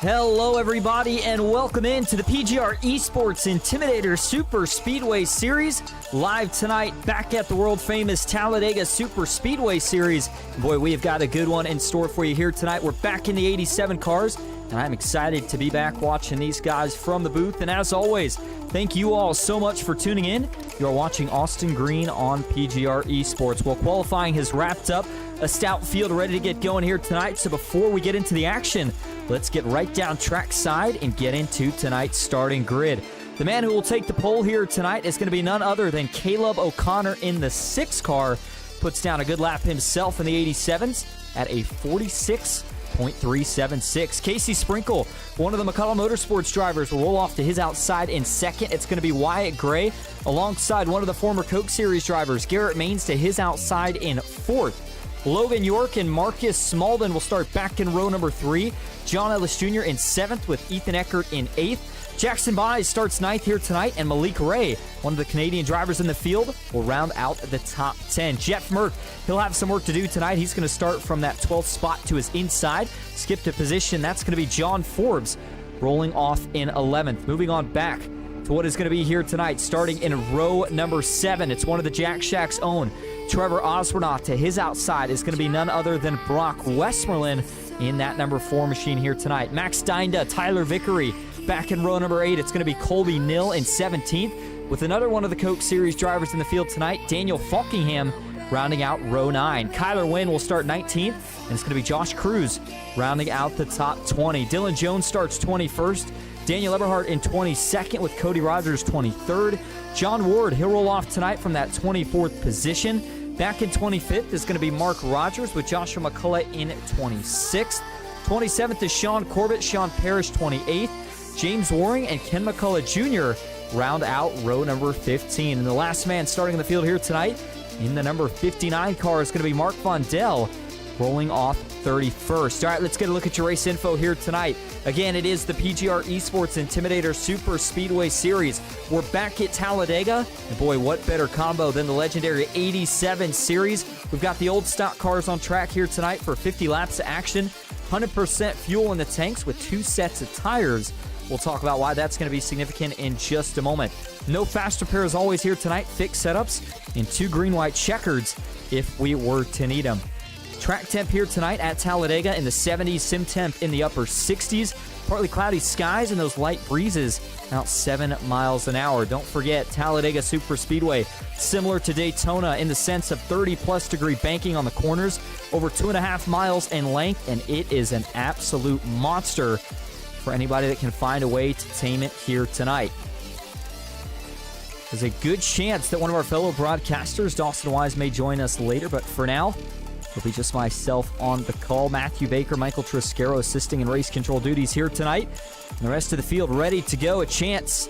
Hello, everybody, and welcome into the PGR eSports Intimidator Superspeedway Series. Live tonight, back at the world-famous Talladega Superspeedway Series. Boy, we have got a good one in store for you here tonight. We're back in the 87 cars, and I'm excited to be back watching these guys from the booth. And as always, thank you all so much for tuning in. You are watching Austin Green on PGR eSports. Well, qualifying has wrapped up. A stout field ready to get going here tonight. So before we get into the action, let's get right down track side and get into tonight's starting grid. The man who will take the pole here tonight is going to be none other than Caleb O'Connor in the 6 car. Puts down a good lap himself in the 87s at a 46.376. Casey Sprinkle, one of the McCullough Motorsports drivers, will roll off to his outside in second. It's going to be Wyatt Gray alongside one of the former Coke Series drivers, Garrett Maines, to his outside in fourth. Logan York and Marcus Smalden will start back in row number 3. John Ellis Jr. in 7th with Ethan Eckert in 8th. Jackson Buys starts 9th here tonight, and Malik Ray, one of the Canadian drivers in the field, will round out the top 10. Jeff Merck, he'll have some work to do tonight. He's going to start from that 12th spot to his inside, skip a position. That's going to be John Forbes rolling off in 11th. Moving on back to what is going to be here tonight, starting in row number 7. It's one of the Jack Shack's own. Trevor Osbornoff to his outside is going to be none other than Brock Westmoreland in that number 4 machine here tonight. Max Dinda, Tyler Vickery back in row number 8. It's going to be Colby Nill in 17th, with another one of the Coke Series drivers in the field tonight, Daniel Falkingham, rounding out row 9. Kyler Wynn will start 19th, and it's going to be Josh Cruz rounding out the top 20. Dylan Jones starts 21st. Daniel Eberhardt in 22nd, with Cody Rogers 23rd. John Ward, he'll roll off tonight from that 24th position. Back in 25th is going to be Mark Rogers, with Joshua McCullough in 26th. 27th is Sean Corbett, Sean Parrish 28th. James Waring and Ken McCullough Jr. round out row number 15. And the last man starting in the field here tonight in the number 59 car is going to be Mark Vondell, rolling off 31st. All right, let's get a look at your race info here tonight. Again, it is the PGR eSports Intimidator Superspeedway Series. We're back at Talladega, and boy, what better combo than the legendary 87 Series. We've got the old stock cars on track here tonight for 50 laps of action, 100% fuel in the tanks with 2 sets of tires. We'll talk about why that's going to be significant in just a moment. No fast repair as always here tonight. Fixed setups and 2 green-white checkers if we were to need them. Track temp here tonight at Talladega in the 70s, sim temp in the upper 60s. Partly cloudy skies and those light breezes out 7 miles an hour. Don't forget, Talladega Superspeedway, similar to Daytona in the sense of 30-plus degree banking on the corners, over 2.5 miles in length, and it is an absolute monster for anybody that can find a way to tame it here tonight. There's a good chance that one of our fellow broadcasters, Dawson Wise, may join us later, but for now, it'll be just myself on the call. Matthew Baker, Michael Triscaro assisting in race control duties here tonight, and the rest of the field ready to go. A chance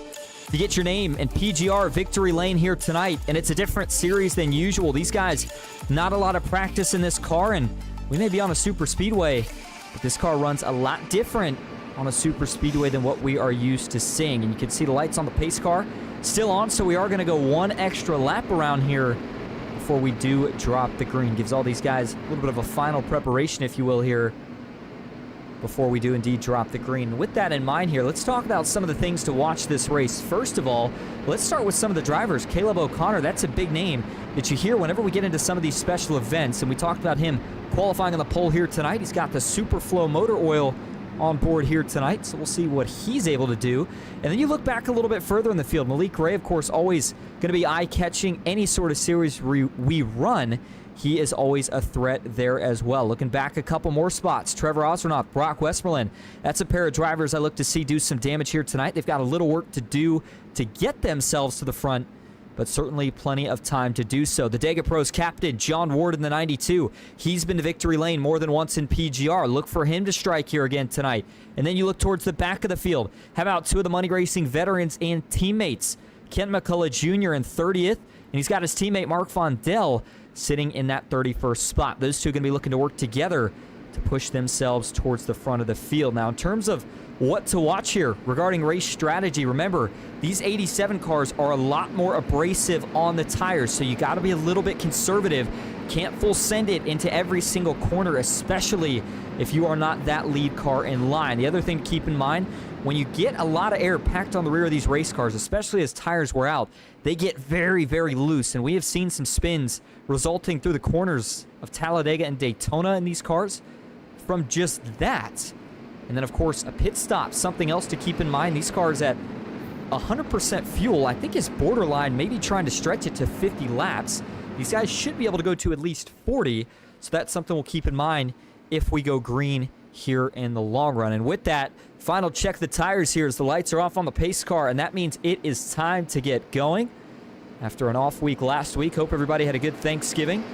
to get your name in PGR Victory Lane here tonight, and it's a different series than usual. These guys, not a lot of practice in this car, and we may be on a super speedway, but this car runs a lot different on a super speedway than what we are used to seeing. And you can see the lights on the pace car still on, so we are going to go 1 extra lap around here before we do drop the green. Gives all these guys a little bit of a final preparation, if you will, here before we do indeed drop the green. With that in mind here, let's talk about some of the things to watch this race. First of all, let's start with some of the drivers. Caleb O'Connor, that's a big name that you hear whenever we get into some of these special events, and we talked about him qualifying on the pole here tonight. He's got the Superflow motor oil on board here tonight, so we'll see what he's able to do. And then you look back a little bit further in the field. Malik Ray, of course, always going to be eye-catching. Any sort of series we run, he is always a threat there as well. Looking back a couple more spots, Trevor Osbornoff, Brock Westmoreland. That's a pair of drivers I look to see do some damage here tonight. They've got a little work to do to get themselves to the front, but certainly plenty of time to do so. The Dega Pros captain, John Ward in the 92. He's been to victory lane more than once in PGR. Look for him to strike here again tonight. And then you look towards the back of the field. How about 2 of the Money Racing veterans and teammates? Kent McCullough Jr. in 30th, and he's got his teammate Mark Vondell sitting in that 31st spot. Those two are going to be looking to work together to push themselves towards the front of the field. Now, in terms of what to watch here regarding race strategy, remember, these 87 cars are a lot more abrasive on the tires, so you got to be a little bit conservative. Can't full send it into every single corner, especially if you are not that lead car in line. The other thing to keep in mind, when you get a lot of air packed on the rear of these race cars, especially as tires wear out, they get very, very loose, and we have seen some spins resulting through the corners of Talladega and Daytona in these cars from just that. And then, of course, a pit stop, something else to keep in mind. These cars at 100% fuel, I think, is borderline, maybe trying to stretch it to 50 laps. These guys should be able to go to at least 40, so that's something we'll keep in mind if we go green here in the long run. And with that, final check the tires here as the lights are off on the pace car, and that means it is time to get going. After an off week last week, hope everybody had a good Thanksgiving.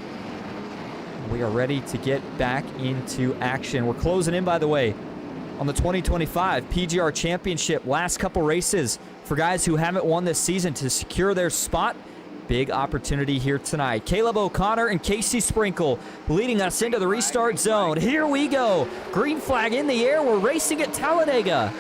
We are ready to get back into action. We're closing in, by the way, on the 2025 PGR Championship. Last couple races for guys who haven't won this season to secure their spot. Big opportunity here tonight. Caleb O'Connor and Casey Sprinkle leading us into the restart zone. Here we go. Green flag in the air. We're racing at Talladega.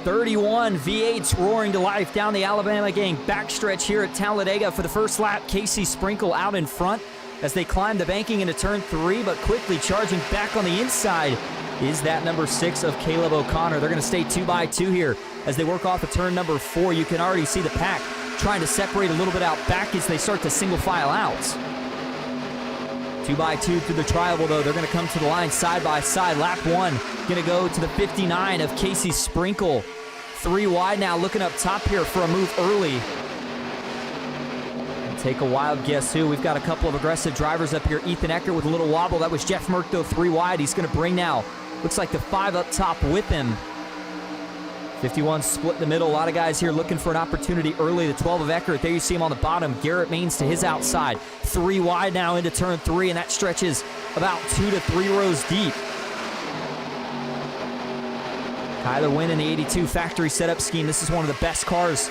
31 V8s roaring to life down the Alabama gang backstretch here at Talladega for the first lap. Casey Sprinkle out in front as they climb the banking into turn 3, but quickly charging back on the inside is that number 6 of Caleb O'Connor. They're going to stay 2 by 2 here as they work off of turn number 4. You can already see the pack trying to separate a little bit out back as they start to single file out. 2 by 2 through the trioval, though. They're going to come to the line side by side. Lap 1 going to go to the 59 of Casey Sprinkle. 3 wide now, looking up top here for a move early. And take a wild guess who. We've got a couple of aggressive drivers up here. Ethan Eckert with a little wobble. That was Jeff Merck, though, 3 wide. He's going to bring now, looks like the 5 up top with him. 51 split in the middle. A lot of guys here looking for an opportunity early. The 12 of Eckert. There you see him on the bottom. Garrett Maines to his outside. 3 wide now into turn 3, and that stretches about 2 to 3 rows deep. Kyler Wynn in the 82 factory setup scheme. This is one of the best cars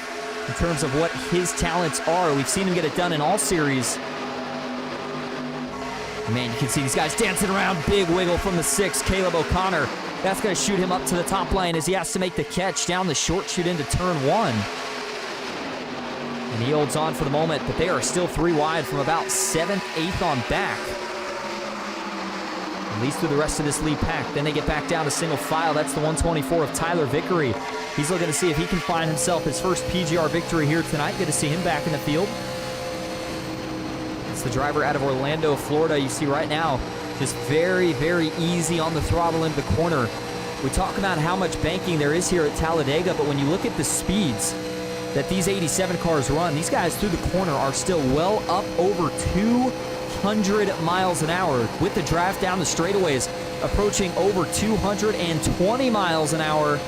in terms of what his talents are. We've seen him get it done in all series. Man, you can see these guys dancing around. Big wiggle from the 6, Caleb O'Connor. That's going to shoot him up to the top lane as he has to make the catch down the short chute into turn 1. And he holds on for the moment, but they are still 3 wide from about 7th, 8th on back. At least through the rest of this lead pack. Then they get back down to single file. That's the 124 of Tyler Vickery. He's looking to see if he can find himself his first PGR victory here tonight. Good to see him back in the field. It's the driver out of Orlando, Florida. You see right now, just very, very easy on the throttle into the corner. We talk about how much banking there is here at Talladega, but when you look at the speeds that these 87 cars run, these guys through the corner are still well up over 200 miles an hour with the draft down the straightaways, approaching over 220 miles an hour.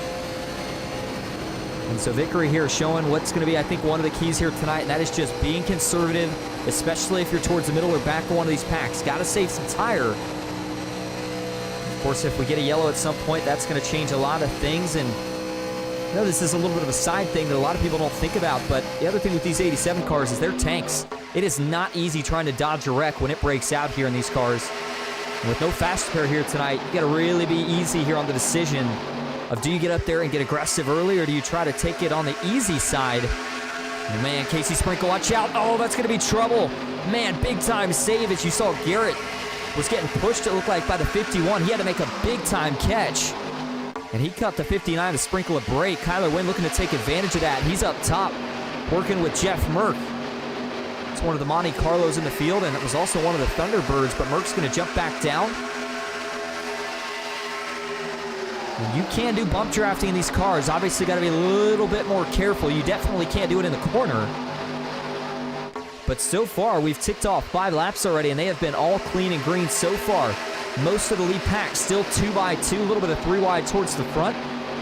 And so Vickery here showing what's going to be, I think, one of the keys here tonight, and that is just being conservative, especially if you're towards the middle or back of one of these packs. Got to save some tire. Of course, if we get a yellow at some point, that's going to change a lot of things. And I know this is a little bit of a side thing that a lot of people don't think about, but the other thing with these 87 cars is they're tanks. It is not easy trying to dodge a wreck when it breaks out here in these cars. And with no fast repair here tonight, you got to really be easy here on the decision of do you get up there and get aggressive early, or do you try to take it on the easy side? And man, Casey Sprinkle, watch out. Oh, that's going to be trouble. Man, big time save as you saw Garrett was getting pushed, it looked like, by the 51. He had to make a big time catch. And he cut the 59 to Sprinkle a break. Kyler Wynn looking to take advantage of that. He's up top working with Jeff Merck. It's one of the Monte Carlos in the field, and it was also one of the Thunderbirds, but Merck's going to jump back down. You can do bump drafting in these cars. Obviously, got to be a little bit more careful. You definitely can't do it in the corner. But so far, we've ticked off 5 laps already, and they have been all clean and green so far. Most of the lead pack still 2 by 2, a little bit of 3 wide towards the front.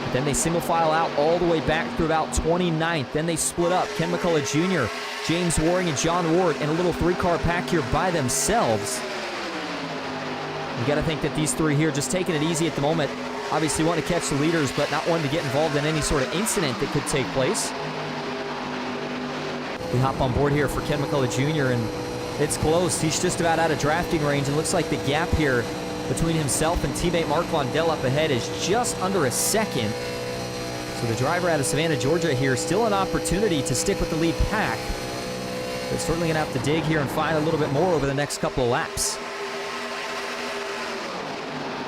But then they single file out all the way back through about 29th. Then they split up. Ken McCullough Jr., James Waring, and John Ward in a little 3-car pack here by themselves. You got to think that these 3 here just taking it easy at the moment. Obviously want to catch the leaders, but not wanting to get involved in any sort of incident that could take place. We hop on board here for Ken McCullough Jr., and it's close. He's just about out of drafting range, and looks like the gap here between himself and teammate Mark Londell up ahead is just under a second. So the driver out of Savannah, Georgia here, still an opportunity to stick with the lead pack. They're certainly going to have to dig here and find a little bit more over the next couple of laps.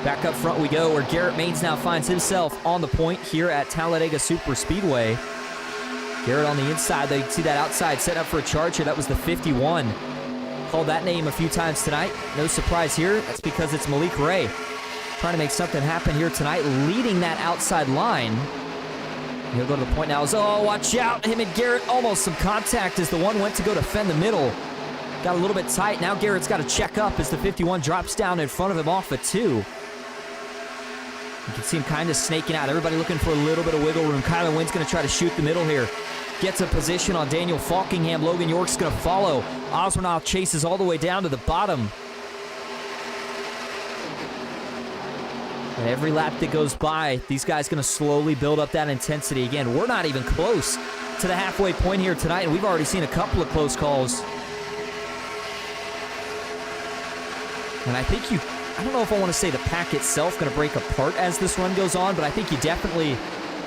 Back up front we go, where Garrett Maines now finds himself on the point here at Talladega Superspeedway. Garrett on the inside, though. You can see that outside set up for a charge here. That was the 51. Called that name a few times tonight. No surprise here. That's because it's Malik Ray trying to make something happen here tonight, leading that outside line. He'll go to the point now. Oh, watch out. Him and Garrett, almost some contact as the one went to go defend the middle. Got a little bit tight. Now Garrett's got to check up as the 51 drops down in front of him off a 2. You can see him kind of snaking out. Everybody looking for a little bit of wiggle room. Kyler Wynn's going to try to shoot the middle here. Gets a position on Daniel Falkingham. Logan York's going to follow. Osmanoff chases all the way down to the bottom. And every lap that goes by, these guys going to slowly build up that intensity. Again, we're not even close to the halfway point here tonight, and we've already seen a couple of close calls. And I think I don't know if I want to say the pack itself going to break apart as this run goes on, but I think you definitely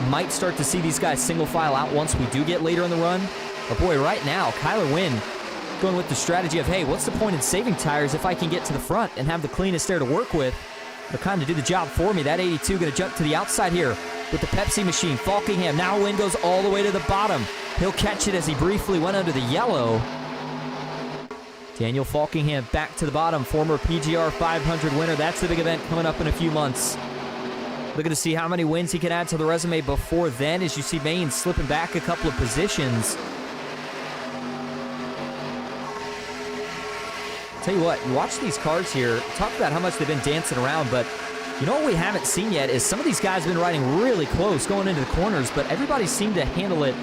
Might start to see these guys single file out once we do get later in the run. But boy, right now, Kyler Wynn going with the strategy of, hey, what's the point in saving tires if I can get to the front and have the cleanest air to work with? They'll kind of do the job for me. That 82 going to jump to the outside here with the Pepsi machine. Falkingham, now Wynn goes all the way to the bottom. He'll catch it as he briefly went under the yellow. Daniel Falkingham back to the bottom, former PGR 500 winner. That's the big event coming up in a few months. Looking to see how many wins he can add to the resume before then, as you see Maine slipping back a couple of positions. Tell you what, you watch these cars here, talk about how much they've been dancing around, but you know what we haven't seen yet is some of these guys have been riding really close going into the corners, but everybody seemed to handle it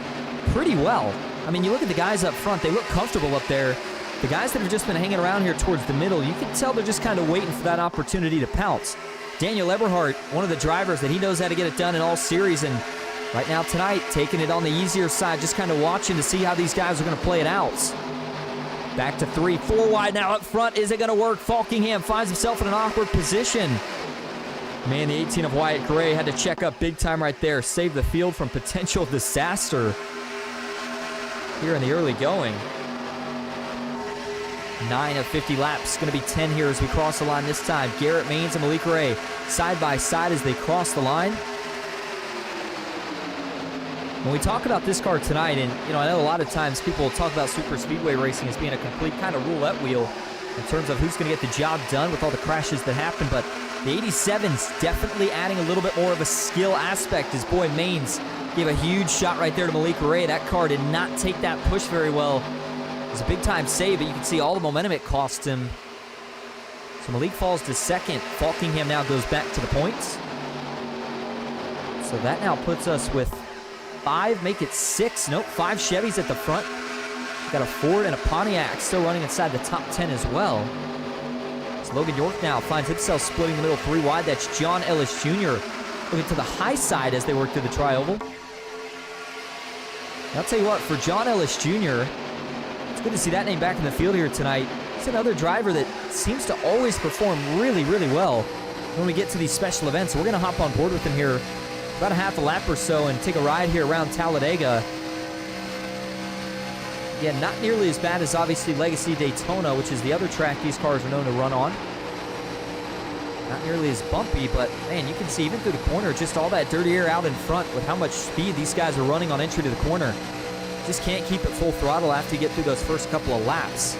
pretty well. I mean, you look at the guys up front, they look comfortable up there. The guys that have just been hanging around here towards the middle, you can tell they're just kind of waiting for that opportunity to pounce. Daniel Eberhardt, one of the drivers that he knows how to get it done in all series, and right now tonight, taking it on the easier side, just kind of watching to see how these guys are going to play it out. Back to 3, 4 wide now up front. Is it going to work? Falkingham finds himself in an awkward position. Man, the 18 of Wyatt Gray had to check up big time right there. Save the field from potential disaster here in the early going. 9 of 50 laps. Going to be 10 here as we cross the line this time. Garrett Maines and Malik Ray side by side as they cross the line. When we talk about this car tonight, and you know, I know a lot of times people talk about super speedway racing as being a complete kind of roulette wheel in terms of who's going to get the job done with all the crashes that happen, but the 87's definitely adding a little bit more of a skill aspect. His boy Maines gave a huge shot right there to Malik Ray. That car did not take that push very well. It was a big-time save, but you can see all the momentum it cost him. So Malik falls to second. Falkingham now goes back to the points. So that now puts us with 5, make it 6. Nope, 5 Chevys at the front. Got a Ford and a Pontiac still running inside the top 10 as well. So Logan York now finds himself splitting the middle 3 wide. That's John Ellis Jr. looking to the high side as they work through the tri-oval. I'll tell you what, for John Ellis Jr., it's good to see that name back in the field here tonight. He's another driver that seems to always perform really, really well when we get to these special events. So we're going to hop on board with him here about a half a lap or so and take a ride here around Talladega. Again, not nearly as bad as obviously Legacy Daytona, which is the other track these cars are known to run on. Not nearly as bumpy, but man, you can see even through the corner, just all that dirty air out in front with how much speed these guys are running on entry to the corner. Just can't keep it full throttle after you get through those first couple of laps.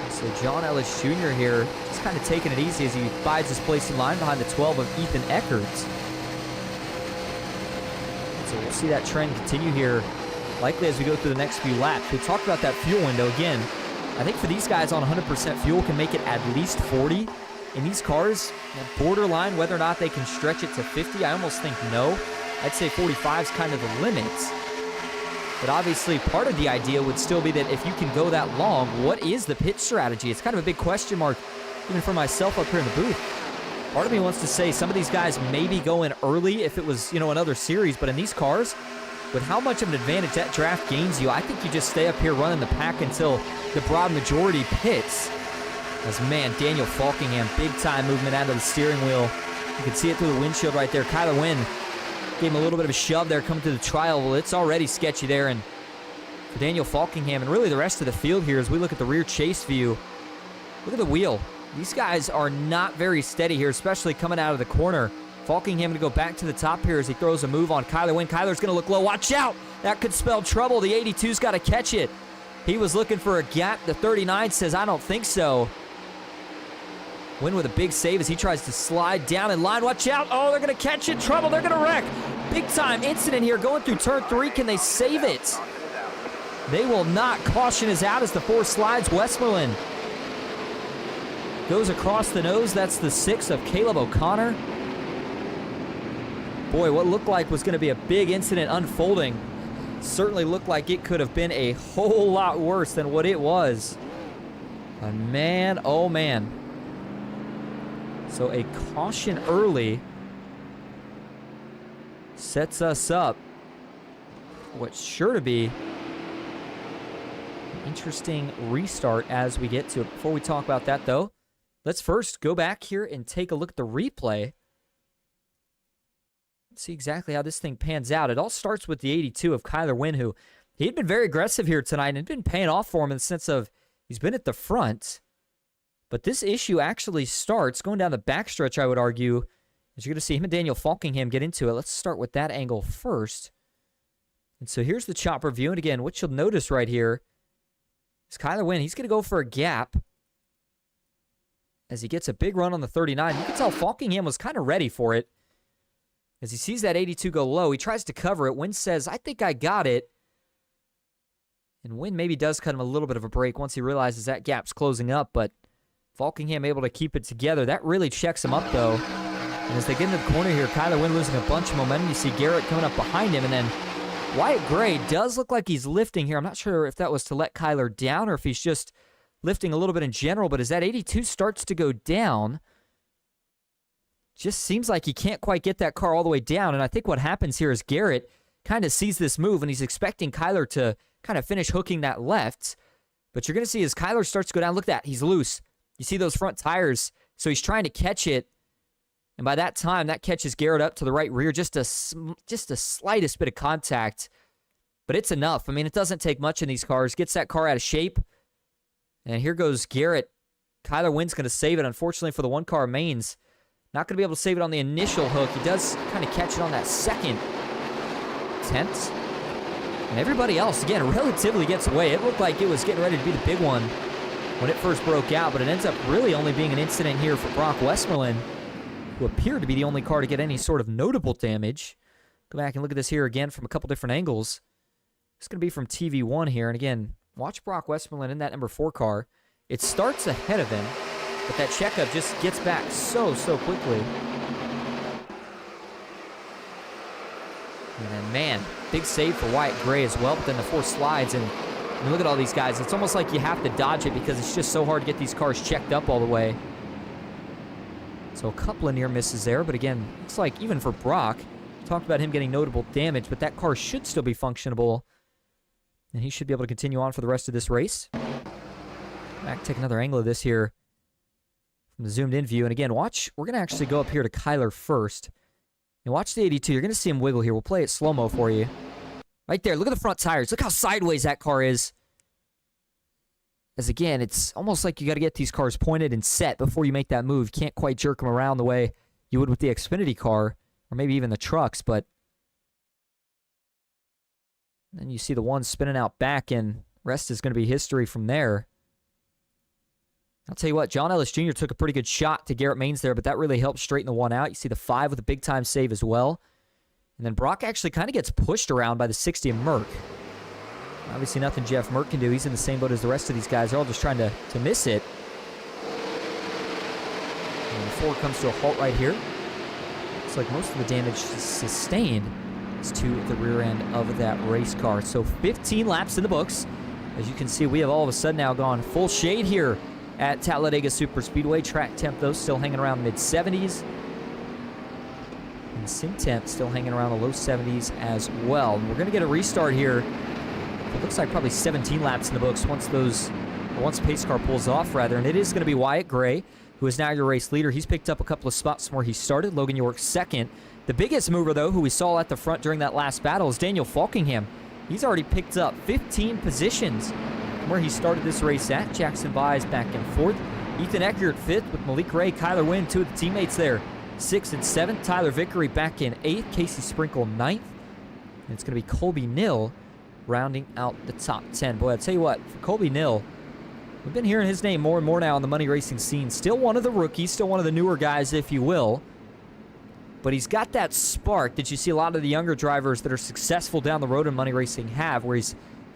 So John Ellis Jr. here, just kind of taking it easy as he bides his place in line behind the 12 of Ethan Eckerts. So we'll see that trend continue here, likely as we go through the next few laps. We talked about that fuel window again. I think for these guys on 100% fuel can make it at least 40. In these cars, borderline whether or not they can stretch it to 50, I almost think no. I'd say 45 is kind of the limit. But obviously, part of the idea would still be that if you can go that long, what is the pit strategy? It's kind of a big question mark, even for myself up here in the booth. Part of me wants to say some of these guys maybe go in early if it was, you know, another series, but in these cars, with how much of an advantage that draft gains you, I think you just stay up here running the pack until the broad majority pits. As, man, Daniel Falkingham, big-time movement out of the steering wheel. You can see it through the windshield right there. Kyler Wynn gave him a little bit of a shove there coming to the trial. Well, it's already sketchy there. And for Daniel Falkingham and really the rest of the field here, as we look at the rear chase view, look at the wheel. These guys are not very steady here, especially coming out of the corner. Falkingham to go back to the top here as he throws a move on Kyler Wynn. Kyler's going to look low. Watch out! That could spell trouble. The 82's got to catch it. He was looking for a gap. The 39 says, I don't think so. Wynn with a big save as he tries to slide down in line. Watch out. Oh, they're going to catch it. Trouble. They're going to wreck. Big time incident here going through turn 3. Can they save it? They will not. Caution is out as the 4 slides. Westmoreland goes across the nose. That's the 6 of Caleb O'Connor. Boy, what looked like was going to be a big incident unfolding certainly looked like it could have been a whole lot worse than what it was. But man, oh man. So a caution early sets us up what's sure to be an interesting restart as we get to it. Before we talk about that, though, let's first go back here and take a look at the replay Let's see exactly how this thing pans out. It all starts with the 82 of Kyler Wynn, who he had been very aggressive here tonight and been paying off for him in the sense of he's been at the front. But this issue actually starts going down the backstretch, I would argue, as you're going to see him and Daniel Falkingham get into it. Let's start with that angle first. And so here's the chopper view. And again, what you'll notice right here is Kyler Wynn. He's going to go for a gap as he gets a big run on the 39. You can tell Falkingham was kind of ready for it. As he sees that 82 go low, he tries to cover it. Wynn says, I think I got it. And Wynn maybe does cut him a little bit of a break once he realizes that gap's closing up, but Falkingham able to keep it together. That really checks him up, though. And as they get into the corner here, Kyler Wynn losing a bunch of momentum. You see Garrett coming up behind him, and then Wyatt Gray does look like he's lifting here. I'm not sure if that was to let Kyler down or if he's just lifting a little bit in general, but as that 82 starts to go down, just seems like he can't quite get that car all the way down. And I think what happens here is Garrett kind of sees this move, and he's expecting Kyler to kind of finish hooking that left. But you're going to see as Kyler starts to go down, look at that, he's loose. You see those front tires, so he's trying to catch it. And by that time, that catches Garrett up to the right rear, just the slightest bit of contact. But it's enough. I mean, it doesn't take much in these cars. Gets that car out of shape. And here goes Garrett. Kyler Wynn's going to save it. Unfortunately for the one-car mains, not going to be able to save it on the initial hook. He does kind of catch it on that second attempt. And everybody else, again, relatively gets away. It looked like it was getting ready to be the big one when it first broke out, but it ends up really only being an incident here for Brock Westmoreland, who appeared to be the only car to get any sort of notable damage. Go back and look at this here again from a couple different angles. It's going to be from TV1 here, and again, watch Brock Westmoreland in that number 4 car. It starts ahead of him, but that checkup just gets back so quickly. And then, man, big save for Wyatt Gray as well, but then the 4 slides, and I mean, look at all these guys. It's almost like you have to dodge it because it's just so hard to get these cars checked up all the way. So a couple of near misses there, but again, it's like even for Brock, talked about him getting notable damage, but that car should still be functionable, and he should be able to continue on for the rest of this race. Back, take another angle of this here from the zoomed in view, and again, watch, we're going to actually go up here to Kyler first, and watch the 82. You're going to see him wiggle here. We'll play it slow-mo for you. Right there, look at the front tires. Look how sideways that car is. As again, it's almost like you got to get these cars pointed and set before you make that move. You can't quite jerk them around the way you would with the Xfinity car, or maybe even the trucks, but then you see the one spinning out back, and rest is going to be history from there. I'll tell you what, John Ellis Jr. took a pretty good shot to Garrett Maines there, but that really helped straighten the one out. You see the 5 with a big-time save as well. And then Brock actually kind of gets pushed around by the 60 of Merck. Obviously nothing Jeff Merck can do. He's in the same boat as the rest of these guys. They're all just trying to miss it. And the 4 comes to a halt right here. Looks like most of the damage sustained is to the rear end of that race car. So 15 laps in the books. As you can see, we have all of a sudden now gone full shade here at Talladega Superspeedway. Track temp, though, still hanging around mid-70s. And sim temp still hanging around the low 70s as well. And we're going to get a restart here. It looks like probably 17 laps in the books once the pace car pulls off, rather. And it is going to be Wyatt Gray, who is now your race leader. He's picked up a couple of spots from where he started. Logan York second. The biggest mover, though, who we saw at the front during that last battle, is Daniel Falkingham. He's already picked up 15 positions from where he started this race at. Jackson Byes back and forth. Ethan Eckert fifth with Malik Ray, Kyler Wynn, 2 of the teammates there. 6th and 7th. Tyler Vickery back in 8th. Casey Sprinkle 9th. And it's going to be Colby Nill rounding out the top 10. Boy, I'll tell you what, for Colby Nill, we've been hearing his name more and more now on the money racing scene. Still one of the rookies, still one of the newer guys, if you will. But he's got that spark that you see a lot of the younger drivers that are successful down the road in money racing have, where he's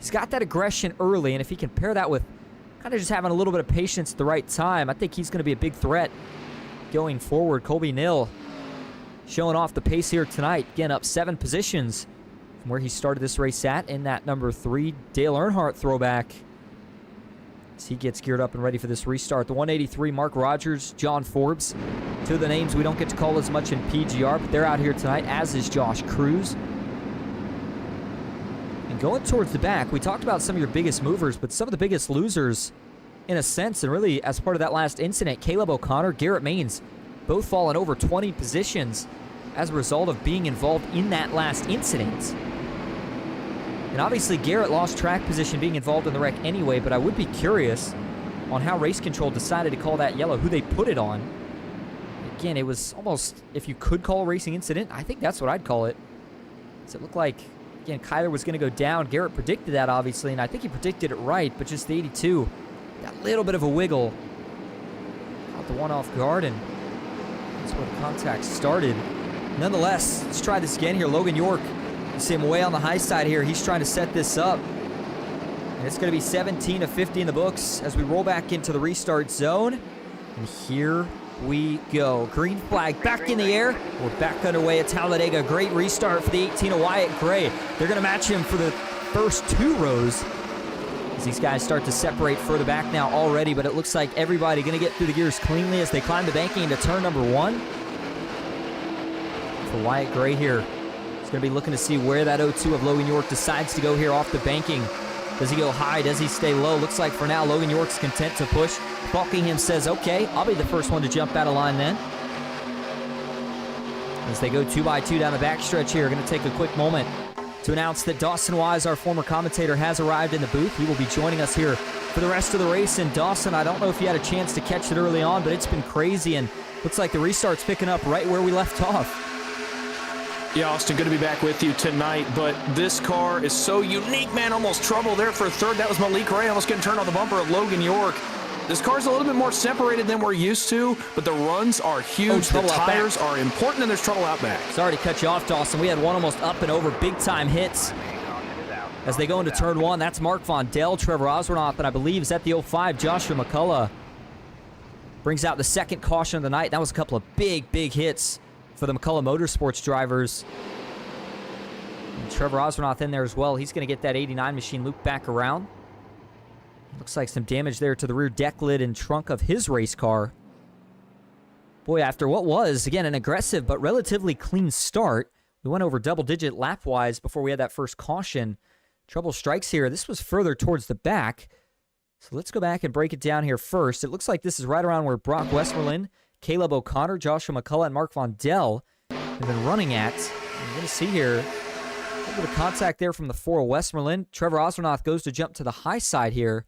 got that aggression early, and if he can pair that with kind of just having a little bit of patience at the right time, I think he's going to be a big threat going forward. Colby Nill showing off the pace here tonight. Again, up 7 positions from where he started this race at in that number 3 Dale Earnhardt throwback. As he gets geared up and ready for this restart. The 183, Mark Rogers, John Forbes. 2 of the names we don't get to call as much in PGR, but they're out here tonight, as is Josh Cruz. And going towards the back, we talked about some of your biggest movers, but some of the biggest losers, in a sense, and really as part of that last incident, Caleb O'Connor, Garrett Maines, both falling over 20 positions. as a result of being involved in that last incident. And obviously Garrett lost track position being involved in the wreck anyway, but I would be curious on how race control decided to call that yellow, who they put it on. Again, it was almost, if you could call a racing incident, I think that's what I'd call it. So it looked like, again, Kyler was going to go down. Garrett predicted that, obviously, and I think he predicted it right, but just the 82, got a little bit of a wiggle. Caught the one off guard, and that's where the contact started. Nonetheless, let's try this again here. Logan York, you see him way on the high side here. He's trying to set this up. And it's going to be 17 of 50 in the books as we roll back into the restart zone. And here we go. Green flag back in the air. We're back underway at Talladega. Great restart for the 18 of Wyatt Gray. They're going to match him for the first 2 rows as these guys start to separate further back now already, but it looks like everybody going to get through the gears cleanly as they climb the banking into turn number 1. For Wyatt Gray here, he's going to be looking to see where that 02 of Logan York decides to go here off the banking. Does he go high? Does he stay low? Looks like for now Logan York's content to push. Buckingham says, okay, I'll be the first one to jump out of line then. As they go 2x2 down the backstretch here, going to take a quick moment to announce that Dawson Wise, our former commentator, has arrived in the booth. He will be joining us here for the rest of the race. And Dawson, I don't know if you had a chance to catch it early on, but it's been crazy, and looks like the restart's picking up right where we left off. Yeah, Austin, good to be back with you tonight, but this car is so unique, man. Almost trouble there for a third. That was Malik Ray almost getting turned on the bumper at Logan York. This car's a little bit more separated than we're used to, but the runs are huge. The tires are important, and there's trouble out back. Sorry to cut you off, Dawson. We had one almost up and over, big-time hits. As they go into turn 1, that's Mark Vondell, Trevor Osronoff, and I believe is at the 05, Joshua McCullough. Brings out the second caution of the night. That was a couple of big hits for the McCullough Motorsports drivers. And Trevor Osronoff in there as well. He's going to get that 89 machine looped back around. Looks like some damage there to the rear deck lid and trunk of his race car. Boy, after what was, again, an aggressive but relatively clean start, we went over double-digit lap-wise before we had that first caution. Trouble strikes here. This was further towards the back. So let's go back and break it down here first. It looks like this is right around where Brock Westmoreland, Caleb O'Connor, Joshua McCullough, and Mark Vondell have been running at. I'm going to see here a little bit of contact there from the 4 of Westmoreland. Trevor Osronoff goes to jump to the high side here.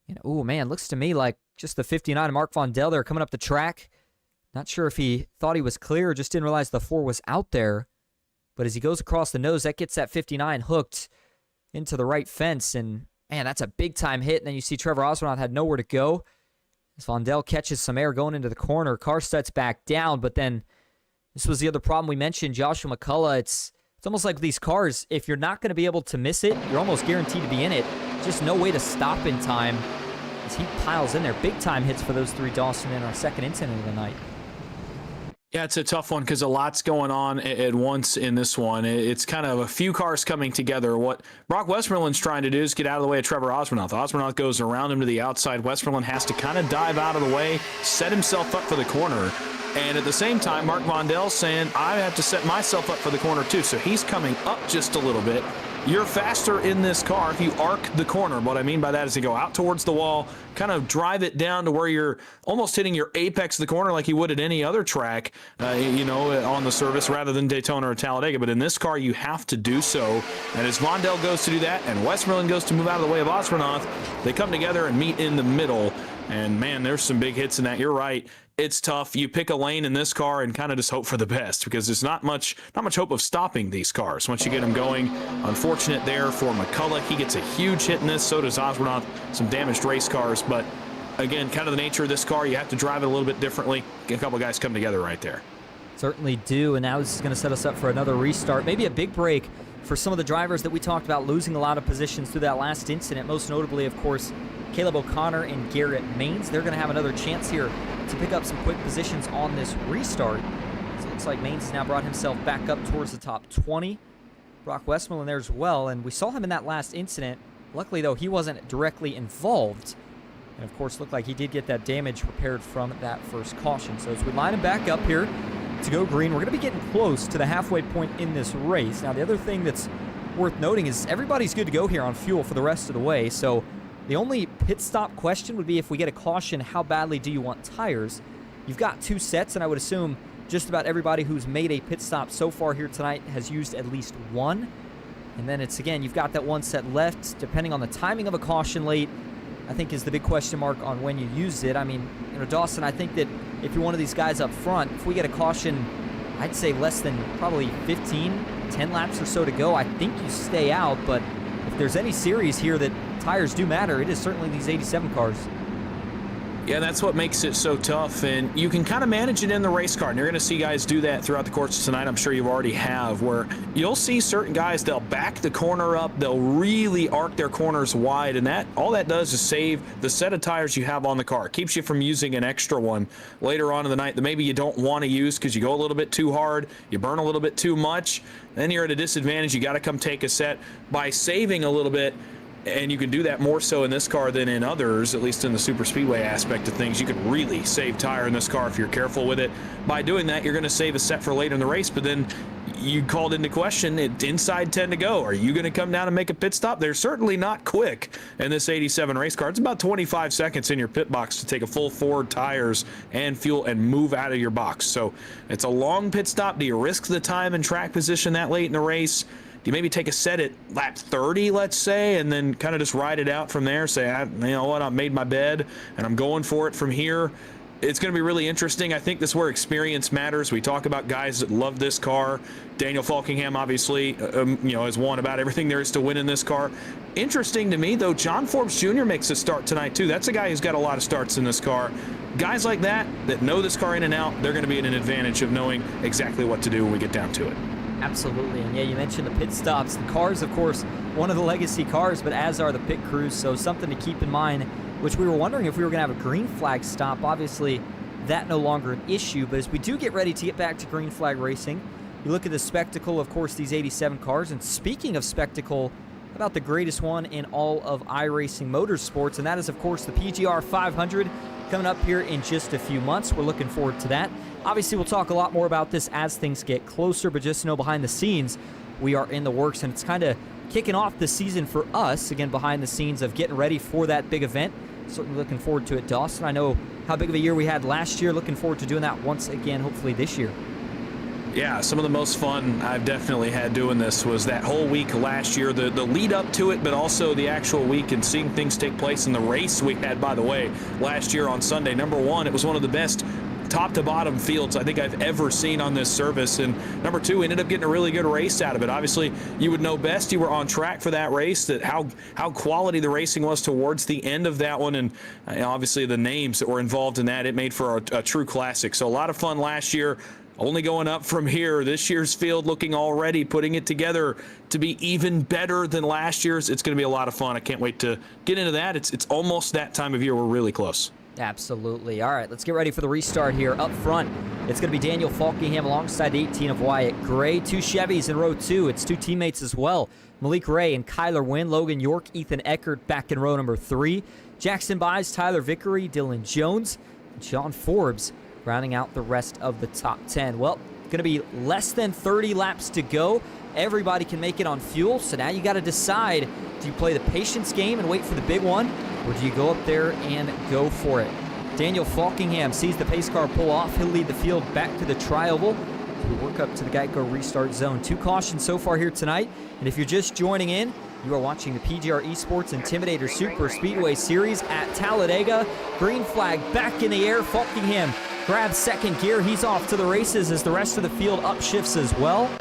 And, oh, man, looks to me like just the 59 of Mark Vondell there coming up the track. Not sure if he thought he was clear or just didn't realize the 4 was out there. But as he goes across the nose, that gets that 59 hooked into the right fence. And, man, that's a big-time hit. And then you see Trevor Osronoff had nowhere to go. As Vondell catches some air going into the corner, car sets back down, but then this was the other problem we mentioned, Joshua McCullough. It's almost like these cars, if you're not going to be able to miss it, you're almost guaranteed to be in it. Just no way to stop in time as he piles in there. Big-time hits for those 3, Dawson, in our second incident of the night. Yeah, it's a tough one because a lot's going on at once in this one. It's kind of a few cars coming together. What Brock Westmoreland's trying to do is get out of the way of Trevor Osronoff. Osronoff goes around him to the outside. Westmoreland has to kind of dive out of the way, set himself up for the corner. And at the same time, Mark Vondell's saying, I have to set myself up for the corner too. So he's coming up just a little bit. You're faster in this car if you arc the corner. What I mean by that is you go out towards the wall, kind of drive it down to where you're almost hitting your apex of the corner like you would at any other track, on the surface rather than Daytona or Talladega. But in this car, you have to do so. And as Vondell goes to do that and Westmoreland goes to move out of the way of Osronoff, they come together and meet in the middle. And, man, there's some big hits in that. You're right. It's tough. You pick a lane in this car and kind of just hope for the best because there's not much hope of stopping these cars once you get them going. Unfortunate there for McCullough. He gets a huge hit in this. So does Osronoff. Some damaged race cars. But, again, kind of the nature of this car, you have to drive it a little bit differently. A couple guys come together right there. Certainly do, and now this is going to set us up for another restart. Maybe a big break for some of the drivers that we talked about losing a lot of positions through that last incident. Most notably, of course, Caleb O'Connor and Garrett Maines. They're going to have another chance here to pick up some quick positions on this restart. So it looks like Maines has now brought himself back up towards the top 20. Brock Westmoreland there as well, and we saw him in that last incident. Luckily, though, he wasn't directly involved. And, of course, looked like he did get that damage repaired from that first caution. So as we line him back up here to go green, we're going to be getting close to the halfway point in this race. Now, the other thing that's worth noting is everybody's good to go here on fuel for the rest of the way. So the only pit stop question would be if we get a caution, how badly do you want tires? You've got 2 sets, and I would assume just about everybody who's made a pit stop so far here tonight has used at least one. And then it's, again, you've got that one set left. Depending on the timing of a caution late, I think is the big question mark on when you use it. I mean, Dawson, I think that if you're one of these guys up front, if we get a caution, I'd say less than probably 10 laps or so to go, I think you stay out. But if there's any series here that tires do matter, it is certainly these 87 cars. Yeah, that's what makes it so tough, and you can kind of manage it in the race car, and you're going to see guys do that throughout the course of tonight. I'm sure you already have, where you'll see certain guys, they'll back the corner up, they'll really arc their corners wide, and all that does is save the set of tires you have on the car. It keeps you from using an extra one later on in the night that maybe you don't want to use because you go a little bit too hard, you burn a little bit too much, then you're at a disadvantage. You got to come take a set. By saving a little bit, and you can do that more so in this car than in others, at least in the super speedway aspect of things. You can really save tire in this car if you're careful with it. By doing that, you're going to save a set for later in the race, but then you called into question, it's inside 10 to go. Are you going to come down and make a pit stop? They're certainly not quick in this 87 race car. It's about 25 seconds in your pit box to take a full forward tires and fuel and move out of your box. So it's a long pit stop. Do you risk the time and track position that late in the race? Do you maybe take a set at lap 30, let's say, and then kind of just ride it out from there? Say, you know what, I've made my bed, and I'm going for it from here. It's going to be really interesting. I think this is where experience matters. We talk about guys that love this car. Daniel Falkingham, obviously, has won about everything there is to win in this car. Interesting to me, though, John Forbes Jr. makes a start tonight, too. That's a guy who's got a lot of starts in this car. Guys like that know this car in and out, they're going to be in an advantage of knowing exactly what to do when we get down to it. Absolutely, and yeah, you mentioned the pit stops. The cars, of course, one of the legacy cars, but as are the pit crews, so something to keep in mind, which we were wondering if we were going to have a green flag stop. Obviously, that no longer an issue, but as we do get ready to get back to green flag racing, you look at the spectacle, of course, these 87 cars, and speaking of spectacle, about the greatest one in all of iRacing motorsports, and that is, of course, the PGR 500 coming up here in just a few months. We're looking forward to that. Obviously, we'll talk a lot more about this as things get closer, but just know behind the scenes, we are in the works, and it's kind of kicking off the season for us, again, behind the scenes of getting ready for that big event. Certainly looking forward to it, Dawson. I know how big of a year we had last year. Looking forward to doing that once again, hopefully this year. Yeah, some of the most fun I've definitely had doing this was that whole week last year, the lead up to it, but also the actual week and seeing things take place in the race we had, by the way, last year on Sunday. Number one, it was one of the best top to bottom fields I think I've ever seen on this service, and number two, we ended up getting a really good race out of it. Obviously, you would know best. You were on track for that race, that how quality the racing was towards the end of that one, and obviously the names that were involved in that, it made for a true classic. So a lot of fun last year. Only going up from here. This year's field looking already, putting it together to be even better than last year's. It's going to be a lot of fun. I can't wait to get into that. It's almost that time of year. We're really close. Absolutely. All right, let's get ready for the restart here. Up front, it's going to be Daniel Falkingham alongside 18 of Wyatt Gray. Two Chevys in row two. It's two teammates as well. Malik Ray and Kyler Wynn. Logan York, Ethan Eckert back in row number 3. Jackson Byes, Tyler Vickery, Dylan Jones, and Sean Forbes rounding out the rest of the top 10. Well, going to be less than 30 laps to go. Everybody can make it on fuel, so now you got to decide, do you play the patience game and wait for the big one, or do you go up there and go for it? Daniel Falkingham sees the pace car pull off. He'll lead the field back to the tri-oval as we work up to the Geico restart zone. 2 cautions so far here tonight, and if you're just joining in, you are watching the PGR eSports Intimidator Superspeedway Series at Talladega. Green flag back in the air. Falkingham grabs second gear. He's off to the races as the rest of the field upshifts as well.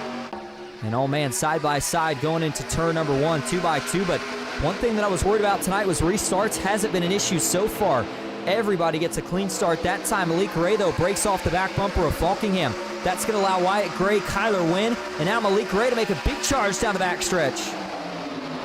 And oh man, side by side going into turn number 1, 2 by 2. But one thing that I was worried about tonight was restarts. Hasn't been an issue so far. Everybody gets a clean start that time. Malik Ray, though, breaks off the back bumper of Falkingham. That's going to allow Wyatt Gray, Kyler Wynn, and now Malik Ray to make a big charge down the backstretch.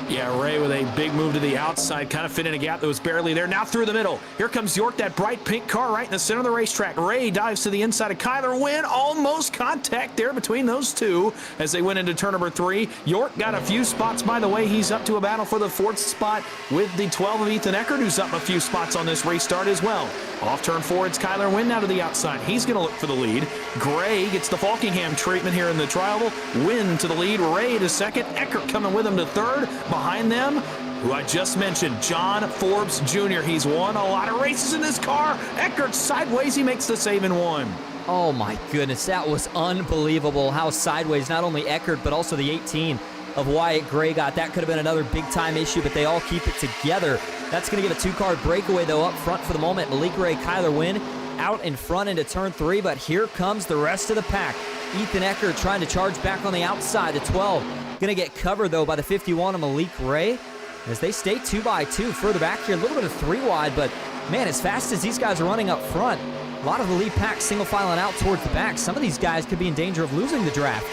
Yeah, Ray with a big move to the outside, kind of fit in a gap that was barely there. Now through the middle. Here comes York, that bright pink car right in the center of the racetrack. Ray dives to the inside of Kyler Wynn. Almost contact there between those two as they went into turn number 3. York got a few spots, by the way. He's up to a battle for the 4th spot with the 12 of Ethan Eckert, who's up a few spots on this restart as well. Off turn 4, it's Kyler Wynn now to the outside. He's going to look for the lead. Gray gets the Falkingham treatment here in the tri-oval. Wynn to the lead. Ray to second. Eckert coming with him to third. Behind them, who I just mentioned, John Forbes Jr. He's won a lot of races in this car. Eckert sideways, he makes the save in one. Oh my goodness, that was unbelievable how sideways not only Eckert but also the 18 of Wyatt Gray got. That could have been another big-time issue, but they all keep it together. That's going to give a two-car breakaway, though, up front for the moment. Malik Ray, Kyler Wynn out in front into turn 3, but here comes the rest of the pack. Ethan Eckert trying to charge back on the outside. The 12 going to get covered, though, by the 51 of Malik Ray as they stay 2x2 further back here. A little bit of 3 wide, but, man, as fast as these guys are running up front, a lot of the lead pack single filing out towards the back. Some of these guys could be in danger of losing the draft.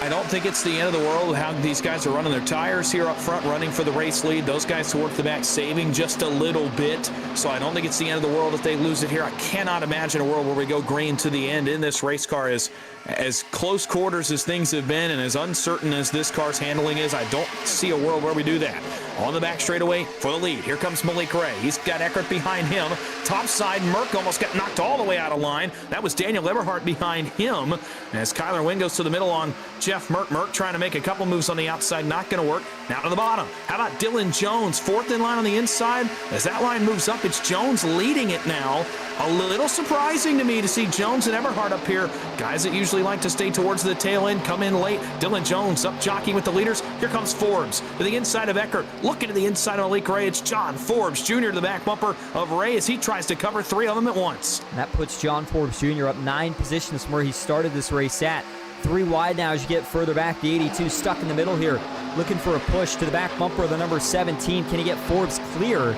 I don't think it's the end of the world with how these guys are running their tires here up front, running for the race lead. Those guys towards the back saving just a little bit. So I don't think it's the end of the world if they lose it here. I cannot imagine a world where we go green to the end in this race car. As close quarters as things have been and as uncertain as this car's handling is, I don't see a world where we do that. On the back straightaway for the lead. Here comes Malik Ray. He's got Eckert behind him. Top side, Merck almost got knocked all the way out of line. That was Daniel Eberhardt behind him. As Kyler Wynn goes to the middle on Jeff Merck. Merck trying to make a couple moves on the outside. Not going to work. Now to the bottom. How about Dylan Jones? 4th in line on the inside. As that line moves up, it's Jones leading it now. A little surprising to me to see Jones and Eberhardt up here. Guys that usually like to stay towards the tail end come in late. Dylan Jones up jockeying with the leaders. Here comes Forbes to the inside of Eckert. Looking to the inside of Malik Ray. It's John Forbes Jr. to the back bumper of Ray as he tries to cover 3 of them at once. And that puts John Forbes Jr. up 9 positions from where he started this race at. 3 wide now as you get further back. The 82 stuck in the middle here. Looking for a push to the back bumper of the number 17. Can he get Forbes clear?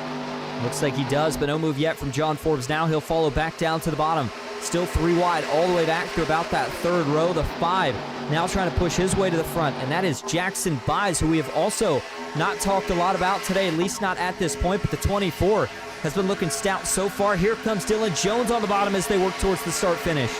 Looks like he does, but no move yet from John Forbes. Now he'll follow back down to the bottom. Still 3 wide all the way back to about that 3rd row. The 5 now trying to push his way to the front, and that is Jackson Byes, who we have also not talked a lot about today, at least not at this point, but the 24 has been looking stout so far. Here comes Dylan Jones on the bottom as they work towards the start-finish.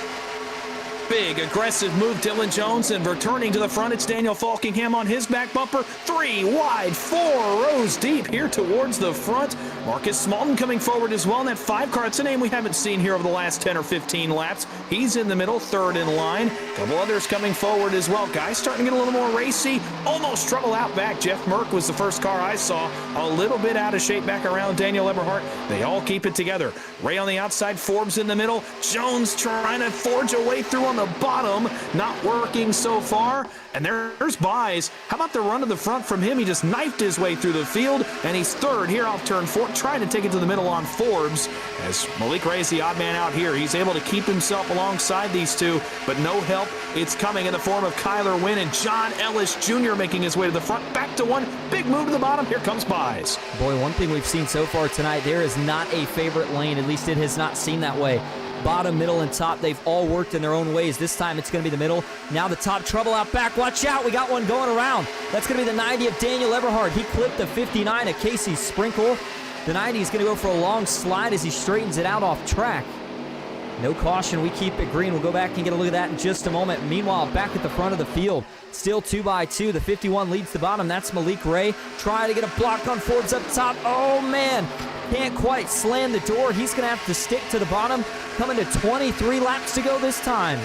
Big, aggressive move, Dylan Jones, and returning to the front, it's Daniel Falkingham on his back bumper. 3 wide, 4 rows deep here towards the front. Marcus Smalton coming forward as well in that 5 car. It's a name we haven't seen here over the last 10 or 15 laps. He's in the middle, 3rd in line. A couple others coming forward as well. Guys starting to get a little more racy. Almost trouble out back. Jeff Merck was the first car I saw. A little bit out of shape back around Daniel Eberhardt. They all keep it together. Ray on the outside, Forbes in the middle. Jones trying to forge a way through on the bottom. Not working so far. And there's Byes. How about the run to the front from him? He just knifed his way through the field, and he's 3rd here off turn 4, trying to take it to the middle on Forbes. As Malik Ray is the odd man out here, he's able to keep himself alongside these two, but no help. It's coming in the form of Kyler Wynn and John Ellis Jr. making his way to the front. Back to 1. Big move to the bottom. Here comes Byes. Boy, one thing we've seen so far tonight, there is not a favorite lane. At least it has not seemed that way. Bottom, middle, and top, they've all worked in their own ways. This time it's going to be the middle. Now the top, trouble out back. Watch out, we got one going around. That's going to be the 90 of Daniel Eberhardt. He clipped the 59 of Casey Sprinkle. The 90 is going to go for a long slide as he straightens it out off track. No caution, we keep it green. We'll go back and get a look at that in just a moment. Meanwhile, back at the front of the field, still 2x2. The 51 leads the bottom. That's Malik Ray trying to get a block on Forbes up top. Oh, man. Can't quite slam the door. He's going to have to stick to the bottom. Coming to 23 laps to go this time.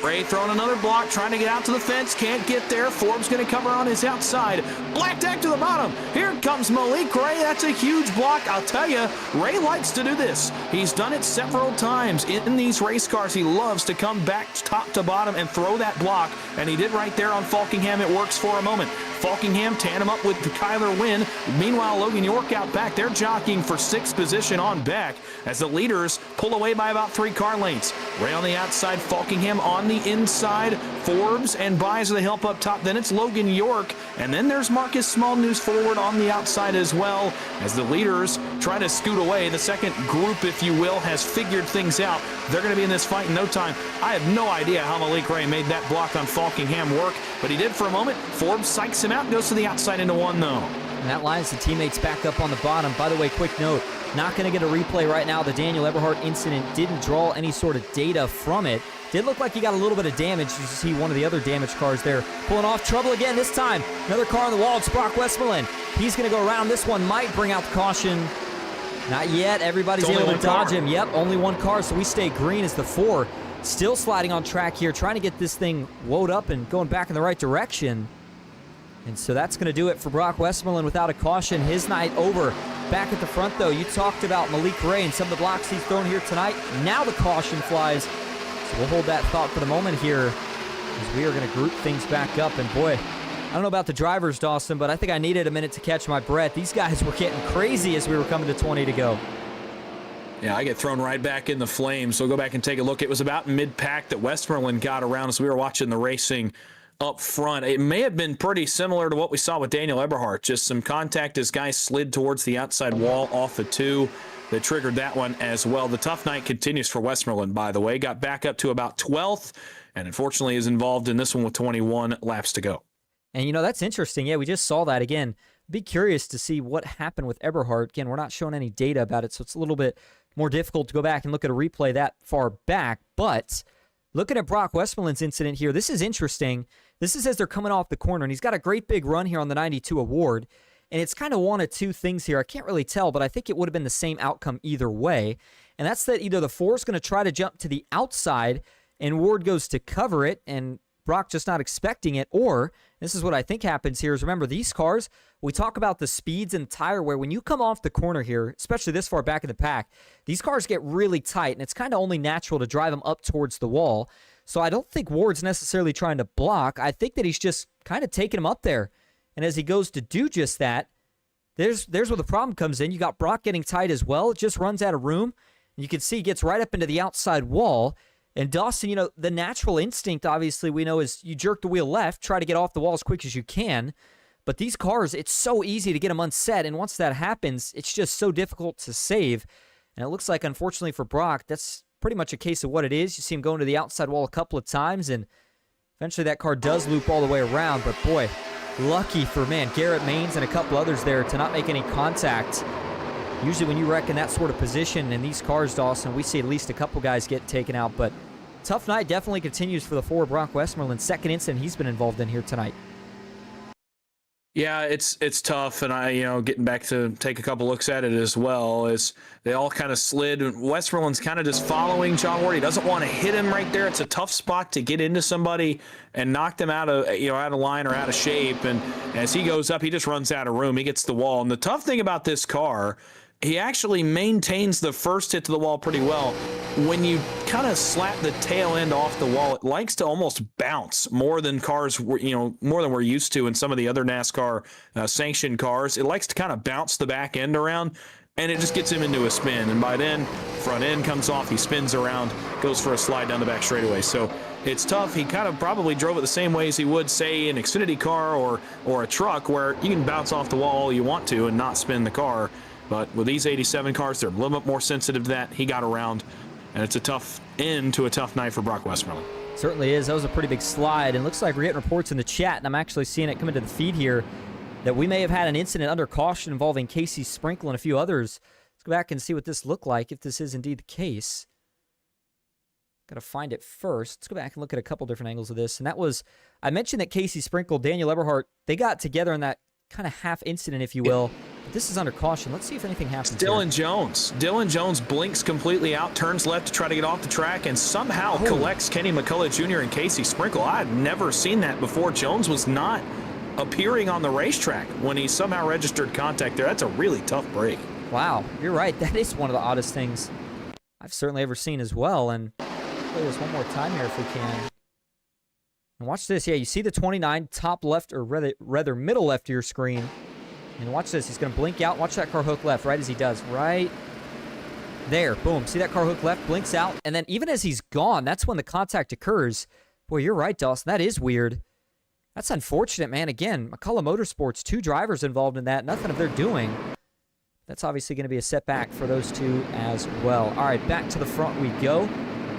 Ray throwing another block, trying to get out to the fence. Can't get there. Forbes going to cover on his outside. Black tag to the bottom. Here comes Malik Ray. That's a huge block. I'll tell you, Ray likes to do this. He's done it several times in these race cars. He loves to come back top to bottom and throw that block, and he did right there on Falkingham. It works for a moment. Falkingham tandem up with Kyler Wynn. Meanwhile, Logan York out back. They're jockeying for 6th position on back as the leaders pull away by about 3 car lengths. Ray on the outside, Falkingham on the inside. Forbes and Byes are the help up top. Then it's Logan York. And then there's Marcus Smalton who's forward on the outside as well as the leaders try to scoot away. The second group, if you will, has figured things out. They're going to be in this fight in no time. I have no idea how Malik Ray made that block on Falkingham work, but he did for a moment. Forbes psychs him out, goes to the outside into 1 though. And that lines the teammates back up on the bottom. By the way, quick note, not going to get a replay right now. The Daniel Eberhardt incident didn't draw any sort of data from it. Did look like he got a little bit of damage. You see one of the other damaged cars there pulling off. Trouble again this time. Another car on the wall. It's Brock Westmoreland. He's going to go around. This one might bring out the caution. Not yet. Everybody's able to dodge him. Yep, only 1 car, so we stay green as the 4. Still sliding on track here, trying to get this thing woed up and going back in the right direction. And so that's going to do it for Brock Westmoreland without a caution. His night over. Back at the front, though, you talked about Malik Ray and some of the blocks he's thrown here tonight. Now the caution flies. So we'll hold that thought for the moment here as we are going to group things back up. And boy, I don't know about the drivers, Dawson, but I think I needed a minute to catch my breath. These guys were getting crazy as we were coming to 20 to go. Yeah, I get thrown right back in the flames. So go back and take a look. It was about mid-pack that Westmoreland got around as we were watching the racing up front. It may have been pretty similar to what we saw with Daniel Eberhardt. Just some contact as guys slid towards the outside wall off the 2 that triggered that one as well. The tough night continues for Westmoreland, by the way. Got back up to about 12th and unfortunately is involved in this one with 21 laps to go. And, you know, that's interesting. Yeah, we just saw that again. Be curious to see what happened with Eberhardt. Again, we're not showing any data about it, so it's a little bit more difficult to go back and look at a replay that far back. But looking at Brock Westmoreland's incident here, this is interesting. This is as they're coming off the corner, and he's got a great big run here on the 92 award. And it's kind of one of two things here. I can't really tell, but I think it would have been the same outcome either way. And that's that either the 4 is going to try to jump to the outside, and Ward goes to cover it, and Brock just not expecting it, or this is what I think happens here is, remember, these cars, we talk about the speeds and tire wear. When you come off the corner here, especially this far back in the pack, these cars get really tight, and it's kind of only natural to drive them up towards the wall. So I don't think Ward's necessarily trying to block. I think that he's just kind of taking him up there. And as he goes to do just that, there's where the problem comes in. You got Brock getting tight as well. It just runs out of room. And you can see he gets right up into the outside wall. And Dawson, you know, the natural instinct, obviously, we know is you jerk the wheel left, try to get off the wall as quick as you can. But these cars, it's so easy to get them unset. And once that happens, it's just so difficult to save. And it looks like, unfortunately for Brock, that's pretty much a case of what it is. You see him going to the outside wall a couple of times, and eventually that car does loop all the way around. But boy, lucky for, man, Garrett Maines and a couple others there to not make any contact. Usually when you wreck in that sort of position in these cars, Dawson, we see at least a couple guys get taken out. But tough night definitely continues for the 4 Brock Westmoreland. Second incident he's been involved in here tonight. Yeah, it's tough, and getting back to take a couple looks at it as well, as they all kind of slid. Westmoreland's kind of just following John Ward. He doesn't want to hit him right there. It's a tough spot to get into somebody and knock them out of line or out of shape. And as he goes up, he just runs out of room. He gets the wall. And the tough thing about this car, he actually maintains the first hit to the wall pretty well. When you kind of slap the tail end off the wall, it likes to almost bounce more than cars, more than we're used to in some of the other NASCAR sanctioned cars. It likes to kind of bounce the back end around, and it just gets him into a spin. And by then, front end comes off, he spins around, goes for a slide down the back straightaway. So it's tough. He kind of probably drove it the same way as he would, say, an Xfinity car or a truck, where you can bounce off the wall all you want to and not spin the car. But with these 87 cars, they're a little bit more sensitive to that. He got around, and it's a tough end to a tough night for Brock Westmoreland. Certainly is. That was a pretty big slide, and looks like we're getting reports in the chat, and I'm actually seeing it come into the feed here, that we may have had an incident under caution involving Casey Sprinkle and a few others. Let's go back and see what this looked like, if this is indeed the case. Got to find it first. Let's go back and look at a couple different angles of this. And that was, I mentioned that Casey Sprinkle, Daniel Eberhardt, they got together in that kind of half incident, if you will. But this is under caution. Let's see if anything happens. Dylan Jones. Dylan Jones blinks completely out, turns left to try to get off the track, and somehow collects Kenny McCullough Jr. and Casey Sprinkle. I've never seen that before. Jones was not appearing on the racetrack when he somehow registered contact there. That's a really tough break. Wow, you're right. That is one of the oddest things I've certainly ever seen as well. And play this one more time here if we can. And watch this. Yeah, you see the 29 top left, or rather middle left of your screen. And watch this. He's going to blink out. Watch that car hook left right as he does. Right there. Boom. See that car hook left? Blinks out. And then even as he's gone, that's when the contact occurs. Boy, you're right, Dawson. That is weird. That's unfortunate, man. Again, McCullough Motorsports, 2 drivers involved in that. Nothing of their doing. That's obviously going to be a setback for those 2 as well. All right, back to the front we go.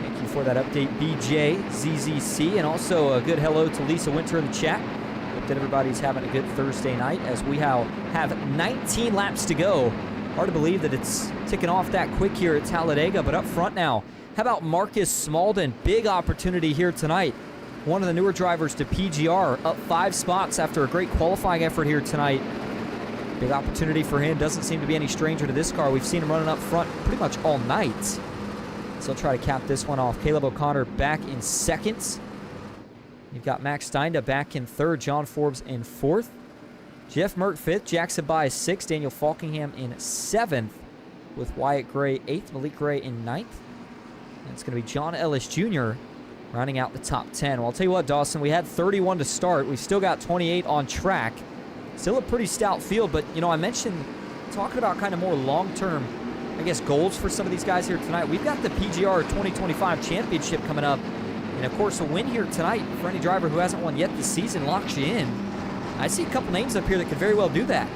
Thank you for that update, BJ, ZZC, and also a good hello to Lisa Winter in the chat. Hope that everybody's having a good Thursday night as we have 19 laps to go. Hard to believe that it's ticking off that quick here at Talladega, but up front now, how about Marcus Smalden? Big opportunity here tonight. One of the newer drivers to PGR, up 5 spots after a great qualifying effort here tonight. Big opportunity for him. Doesn't seem to be any stranger to this car. We've seen him running up front pretty much all night. So he'll try to cap this one off. Caleb O'Connor back in 2nd. You've got Max Steinda back in 3rd. John Forbes in 4th. Jeff Mert 5th, Jackson Baez 6th, Daniel Falkingham in 7th, with Wyatt Gray 8th, Malik Gray in 9th. And it's going to be John Ellis Jr. rounding out the top 10. Well, I'll tell you what, Dawson, we had 31 to start. We've still got 28 on track. Still a pretty stout field, but, I mentioned talking about kind of more long-term, goals for some of these guys here tonight. We've got the PGR 2025 Championship coming up. And, of course, a win here tonight for any driver who hasn't won yet this season locks you in. I see a couple names up here that could very well do that.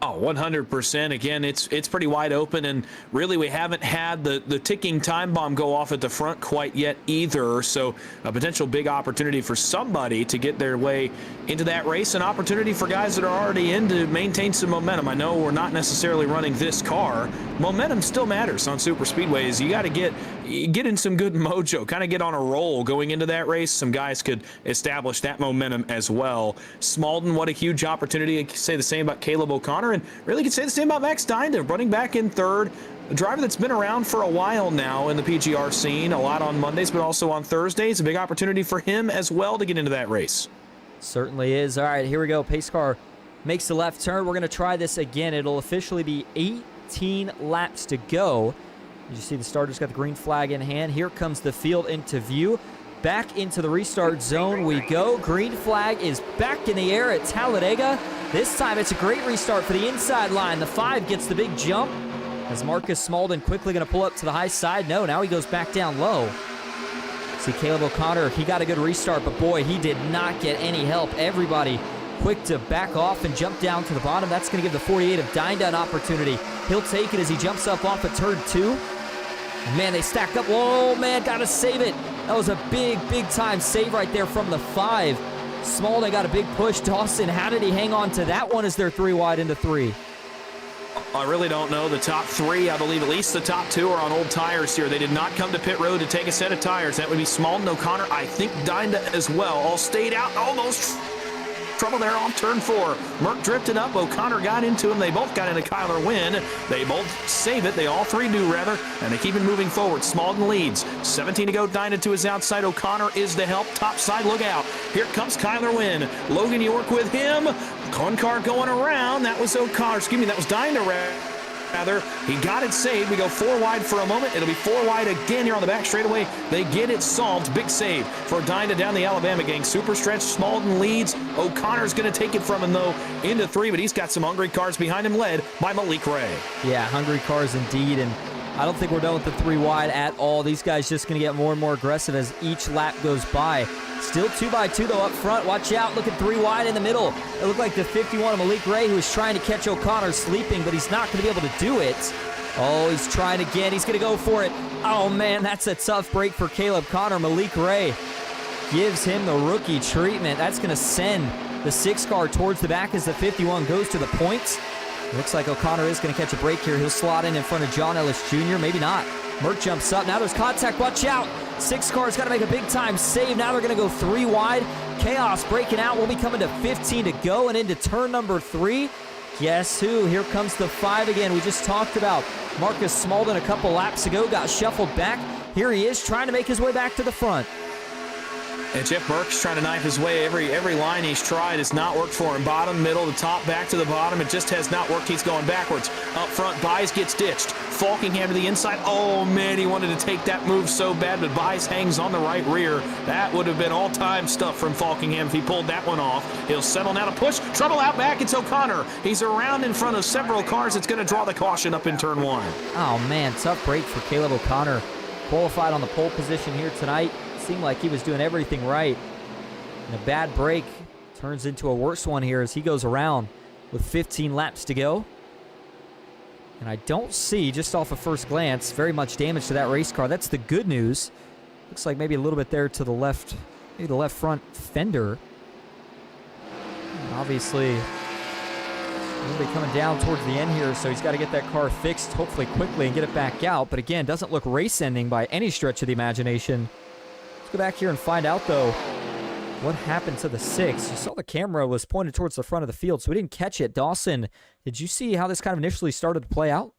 Oh, 100%. Again, it's pretty wide open, and really we haven't had the ticking time bomb go off at the front quite yet either. So a potential big opportunity for somebody to get their way into that race, an opportunity for guys that are already in to maintain some momentum. I know we're not necessarily running this car. Momentum still matters on super speedways. You got to get in some good mojo, kind of get on a roll going into that race. Some guys could establish that momentum as well. Smalden, what a huge opportunity. I could say the same about Caleb O'Connor, and really could say the same about Max Dinda, running back in third. A driver that's been around for a while now in the PGR scene, a lot on Mondays, but also on Thursdays. A big opportunity for him as well to get into that race. Certainly is. All right, here we go. Pace car makes the left turn. We're going to try this again. It'll officially be 18 laps to go. You see the starter's got the green flag in hand. Here comes the field into view. Back into the restart zone we go. Green flag is back in the air at Talladega. This time it's a great restart for the inside line. The 5 gets the big jump. As Marcus Smalden quickly going to pull up to the high side. No, now he goes back down low. See Caleb O'Connor, he got a good restart, but boy, he did not get any help. Everybody quick to back off and jump down to the bottom. That's going to give the 48 of Dinda an opportunity. He'll take it as he jumps up off at turn 2. And man, they stacked up. Whoa, man, got to save it. That was a big time save right there from the 5. Smalden got a big push. Dawson, how did he hang on to that one as they're 3 wide into 3? I really don't know. The top 3, I believe at least the top 2 are on old tires here. They did not come to pit road to take a set of tires. That would be Smalden, O'Connor, I think Dinda as well. All stayed out. Almost trouble there on turn 4. Merck drifted up. O'Connor got into him. They both got into Kyler Wynn. They both save it. They all 3 do, rather. And they keep it moving forward. Smalden leads. 17 to go. Dinda to his outside. O'Connor is the help. Top side, look out. Here comes Kyler Wynn. Logan York with him. One car going around. That was O'Connor. Excuse me, that was Dinda, rather. He got it saved. We go 4 wide for a moment. It'll be 4 wide again here on the back straightaway. They get it solved. Big save for Dinda down the Alabama gang. Super stretch. Smalden leads. O'Connor's going to take it from him, though, into 3, but he's got some hungry cars behind him, led by Malik Ray. Yeah, hungry cars indeed, and I don't think we're done with the 3 wide at all. These guys just going to get more and more aggressive as each lap goes by. Still 2x2 though up front. Watch out. Look at 3 wide in the middle. It looked like the 51 of Malik Ray, who was trying to catch O'Connor sleeping, but he's not going to be able to do it. Oh, he's trying again. He's going to go for it. Oh, man, that's a tough break for Caleb Connor. Malik Ray gives him the rookie treatment. That's going to send the 6 car towards the back as the 51 goes to the points. Looks like O'Connor is going to catch a break here. He'll slot in front of John Ellis Jr. Maybe not. Merck jumps up. Now there's contact. Watch out. 6 car's got to make a big-time save. Now they're going to go 3 wide. Chaos breaking out. We'll be coming to 15 to go and into turn number 3. Guess who? Here comes the 5 again. We just talked about Marcus Smalden a couple laps ago. Got shuffled back. Here he is trying to make his way back to the front. And Jeff Burke's trying to knife his way. Every line he's tried has not worked for him. Bottom, middle, the top, back to the bottom. It just has not worked. He's going backwards. Up front, Baez gets ditched. Falkingham to the inside. Oh, man, he wanted to take that move so bad, but Baez hangs on the right rear. That would have been all-time stuff from Falkingham if he pulled that one off. He'll settle now to push. Trouble out back. It's O'Connor. He's around in front of several cars. It's going to draw the caution up in turn 1. Oh, man, tough break for Caleb O'Connor. Qualified on the pole position here tonight. Seemed like he was doing everything right. And a bad break turns into a worse one here as he goes around with 15 laps to go. And I don't see, just off a first glance, very much damage to that race car. That's the good news. Looks like maybe a little bit there to the left, maybe the left front fender. And obviously, he'll be coming down towards the end here, so he's got to get that car fixed, hopefully quickly, and get it back out. But again, doesn't look race-ending by any stretch of the imagination. Let's go back here and find out, though, what happened to the 6. You saw the camera was pointed towards the front of the field, so we didn't catch it. Dawson, did you see how this kind of initially started to play out?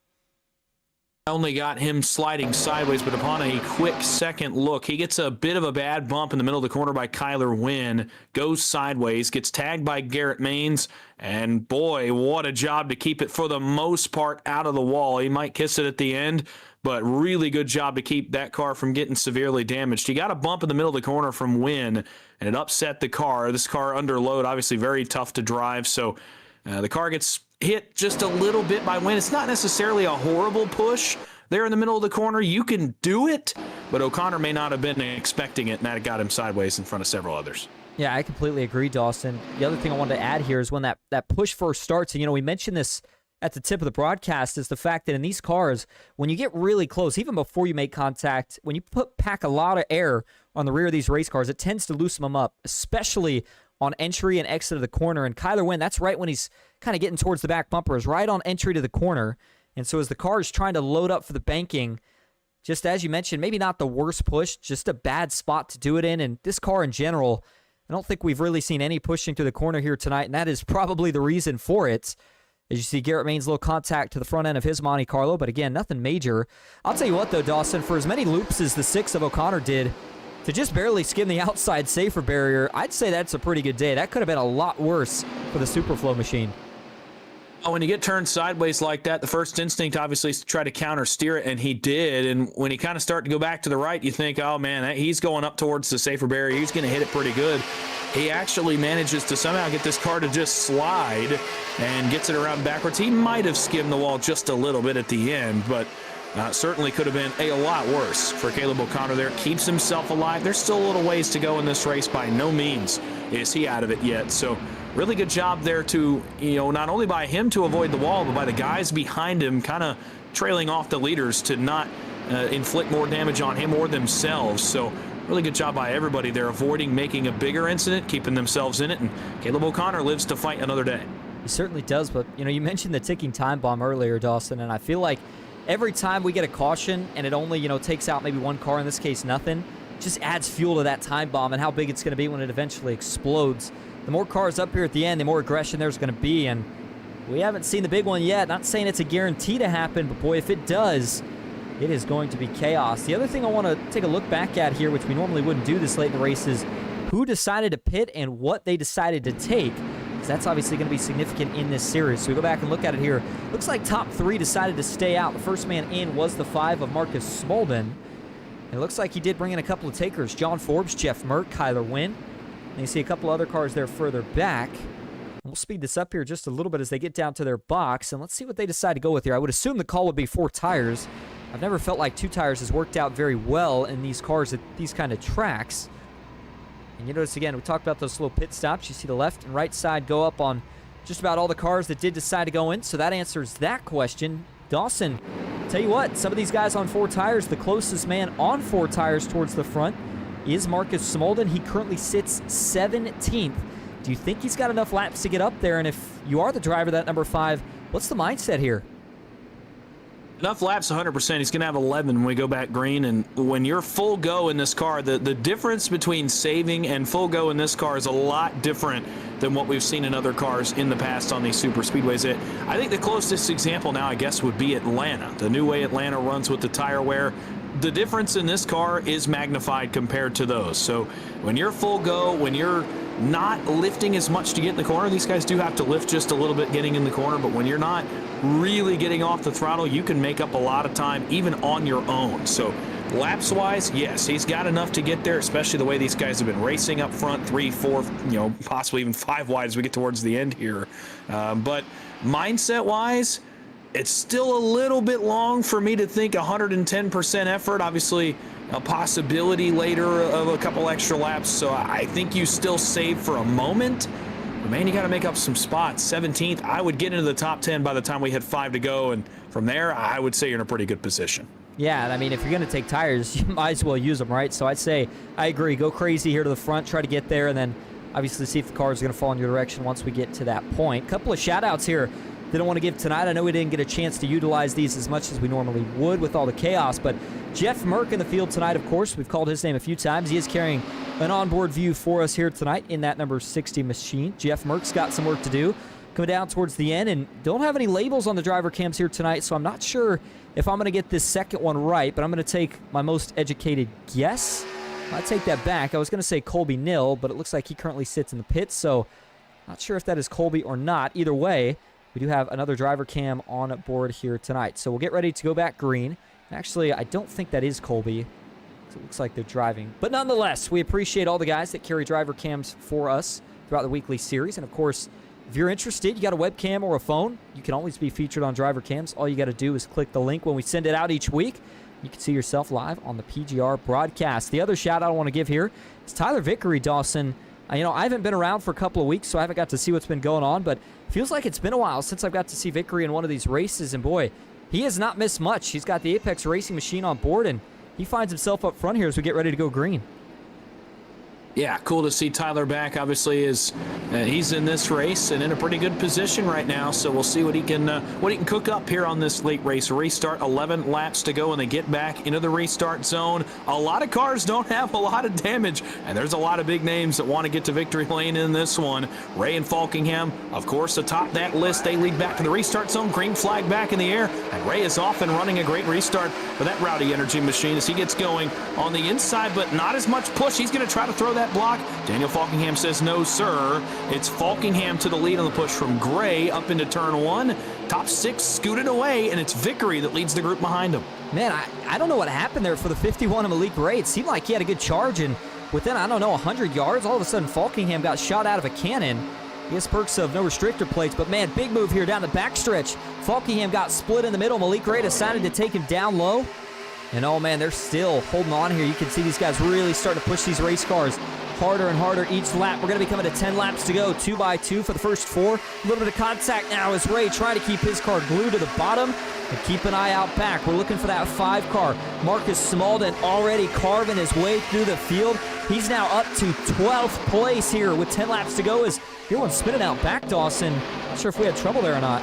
only got him sliding sideways, but upon a quick second look, he gets a bit of a bad bump in the middle of the corner by Kyler Wynn, goes sideways, gets tagged by Garrett Maines, and boy, what a job to keep it for the most part out of the wall. He might kiss it at the end, but really good job to keep that car from getting severely damaged. He got a bump in the middle of the corner from Wynn, and it upset the car. This car under load, obviously very tough to drive, so the car gets hit just a little bit by Wynn. It's not necessarily a horrible push there in the middle of the corner. You can do it, but O'Connor may not have been expecting it, and that got him sideways in front of several others. Yeah, I completely agree, Dawson. The other thing I wanted to add here is when that push first starts, and we mentioned this at the tip of the broadcast, is the fact that in these cars, when you get really close, even before you make contact, when you pack a lot of air on the rear of these race cars, it tends to loosen them up, especially on entry and exit of the corner. And Kyler Wynn, that's right when he's kind of getting towards the back bumper, is right on entry to the corner. And so as the car is trying to load up for the banking, just as you mentioned, maybe not the worst push, just a bad spot to do it in. And this car in general, I don't think we've really seen any pushing to the corner here tonight, and that is probably the reason for it. As you see, Garrett Maines' little contact to the front end of his Monte Carlo, but again, nothing major. I'll tell you what, though, Dawson, for as many loops as the 6 of O'Connor did, to just barely skim the outside safer barrier, I'd say that's a pretty good day. That could have been a lot worse for the Superflow machine. Oh, when you get turned sideways like that, the first instinct obviously is to try to counter steer it, and he did. And when he kind of start to go back to the right, you think, oh man, he's going up towards the safer barrier. He's going to hit it pretty good. He actually manages to somehow get this car to just slide and gets it around backwards. He might have skimmed the wall just a little bit at the end, but certainly could have been a lot worse for Caleb O'Connor there. Keeps himself alive. There's still a little ways to go in this race. By no means is he out of it yet. So really good job there to, not only by him to avoid the wall, but by the guys behind him kind of trailing off the leaders to not inflict more damage on him or themselves. So really good job by everybody there, avoiding making a bigger incident, keeping themselves in it, and Caleb O'Connor lives to fight another day. He certainly does, but, you mentioned the ticking time bomb earlier, Dawson, and I feel like every time we get a caution and it only, takes out maybe one car, in this case nothing, just adds fuel to that time bomb and how big it's going to be when it eventually explodes. The more cars up here at the end, the more aggression there's going to be, and we haven't seen the big one yet. Not saying it's a guarantee to happen, but boy, if it does, it is going to be chaos. The other thing I want to take a look back at here, which we normally wouldn't do this late in the race, is who decided to pit and what they decided to take. That's obviously going to be significant in this series. So we go back and look at it here. Looks like top 3 decided to stay out. The first man in was the 5 of Marcus Smolden. It looks like he did bring in a couple of takers. John Forbes, Jeff Merck, Kyler Wynn. And you see a couple other cars there further back. And we'll speed this up here just a little bit as they get down to their box. And let's see what they decide to go with here. I would assume the call would be 4 tires. I've never felt like 2 tires has worked out very well in these cars at these kind of tracks. And you notice, again, we talked about those little pit stops. You see the left and right side go up on just about all the cars that did decide to go in. So that answers that question. Dawson, tell you what, some of these guys on 4 tires, the closest man on 4 tires towards the front is Marcus Smolden. He currently sits 17th. Do you think he's got enough laps to get up there? And if you are the driver, that number 5, what's the mindset here? Enough laps, 100%. He's going to have 11 when we go back green. And when you're full go in this car, the difference between saving and full go in this car is a lot different than what we've seen in other cars in the past on these super speedways. I think the closest example now, I guess, would be Atlanta. The new way Atlanta runs with the tire wear. The difference in this car is magnified compared to those. So when you're full go, when you're not lifting as much to get in the corner, these guys do have to lift just a little bit getting in the corner, but when you're not really getting off the throttle, you can make up a lot of time even on your own. So laps wise, yes, he's got enough to get there, especially the way these guys have been racing up front, 3, 4, possibly even 5 wide as we get towards the end here. But mindset wise, it's still a little bit long for me to think 110% effort. Obviously, a possibility later of a couple extra laps. So I think you still save for a moment. But man, you got to make up some spots. 17th, I would get into the top 10 by the time we had 5 to go. And from there, I would say you're in a pretty good position. Yeah, and I mean, if you're going to take tires, you might as well use them, right? So I'd say, I agree, go crazy here to the front, try to get there, and then obviously see if the car is going to fall in your direction once we get to that point. Couple of shout-outs here that I want to give tonight. I know we didn't get a chance to utilize these as much as we normally would with all the chaos, but Jeff Merck in the field tonight, of course. We've called his name a few times. He is carrying an onboard view for us here tonight in that number 60 machine. Jeff Merck's got some work to do. coming down towards the end, and don't have any labels on the driver cams here tonight, so I'm not sure if I'm going to get this second one right, but I'm going to take my most educated guess. I take that back. I was going to say Colby Nil, but it looks like he currently sits in the pits, so not sure if that is Colby or not. Either way, we do have another driver cam on board here tonight, so we'll get ready to go back green. Actually, I don't think that is Colby. It looks like they're driving. But nonetheless, we appreciate all the guys that carry driver cams for us throughout the weekly series. And of course, if you're interested, you got a webcam or a phone, you can always be featured on driver cams. All you got to do is click the link when we send it out each week. You can see yourself live on the PGR broadcast. The other shout out I want to give here is Tyler Vickery, Dawson. I haven't been around for a couple of weeks, so I haven't got to see what's been going on, but it feels like it's been a while since I've got to see Vickery in one of these races, and boy, he has not missed much. He's got the Apex Racing machine on board, and he finds himself up front here as we get ready to go green. Yeah, cool to see Tyler back. Obviously, he's in this race and in a pretty good position right now. So we'll see what he can cook up here on this late race restart. 11 laps to go, and they get back into the restart zone. A lot of cars don't have a lot of damage, and there's a lot of big names that want to get to victory lane in this one. Ray and Falkingham, of course, atop that list. They lead back to the restart zone. Green flag back in the air, and Ray is off and running. A great restart for that Rowdy Energy machine as he gets going on the inside, but not as much push. He's going to try to throw that block. Daniel Falkingham says no, sir. It's Falkingham to the lead on the push from Gray up into turn one. Top six scooted away, and it's Vickery that leads the group behind him. Man, I don't know what happened there for the 51 of Malik Gray. It seemed like he had a good charge, and within, 100 yards, all of a sudden Falkingham got shot out of a cannon. He has perks of no restrictor plates, but man, big move here down the backstretch. Falkingham got split in the middle. Malik Gray decided to take him down low. And oh man, they're still holding on here. You can see these guys really starting to push these race cars harder and harder each lap. We're going to be coming to 10 laps to go, 2 by 2 for the first 4. A little bit of contact now as Ray trying to keep his car glued to the bottom and keep an eye out back. We're looking for that 5 car. Marcus Smalden already carving his way through the field. He's now up to 12th place here with 10 laps to go as your one's spinning out back, Dawson. Not sure if we had trouble there or not.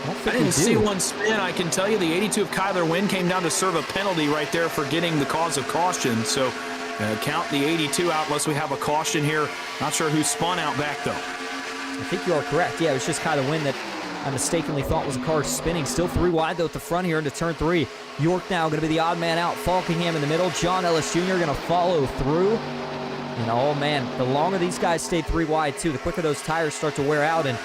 I didn't see one spin. I can tell you the 82 of Kyler Wynn came down to serve a penalty right there for getting the cause of caution. So count the 82 out unless we have a caution here. Not sure who spun out back, though. I think you are correct. Yeah, it was just Kyler Wynn that I mistakenly thought was a car spinning. Still 3 wide, though, at the front here into turn 3. York now going to be the odd man out. Falkingham in the middle. John Ellis Jr. going to follow through. And oh man, the longer these guys stay 3 wide too, the quicker those tires start to wear out. And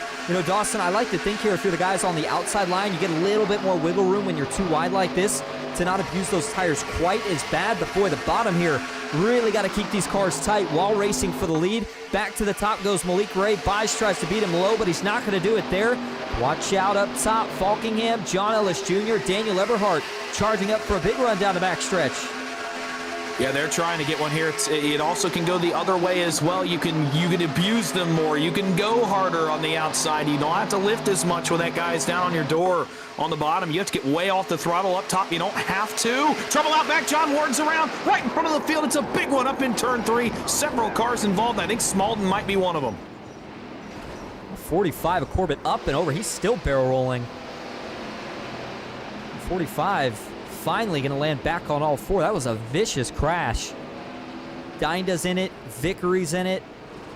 Dawson, I like to think here if you're the guys on the outside line, you get a little bit more wiggle room when you're 2 wide like this to not abuse those tires quite as bad. But boy, the bottom here, really got to keep these cars tight while racing for the lead. Back to the top goes Malik Ray. Bice tries to beat him low, but he's not going to do it there. Watch out up top. Falkingham, John Ellis Jr., Daniel Eberhardt charging up for a big run down the backstretch. Yeah, they're trying to get one here. It also can go the other way as well. You can abuse them more. You can go harder on the outside. You don't have to lift as much when that guy's down on your door on the bottom. You have to get way off the throttle. Up top, you don't have to. Trouble out back. John Ward's around right in front of the field. It's a big one up in turn 3. Several cars involved. I think Smalden might be one of them. 45 of Corbett up and over. He's still barrel rolling. 45 finally going to land back on all 4. That was a vicious crash. Dinda's in it. Vickery's in it.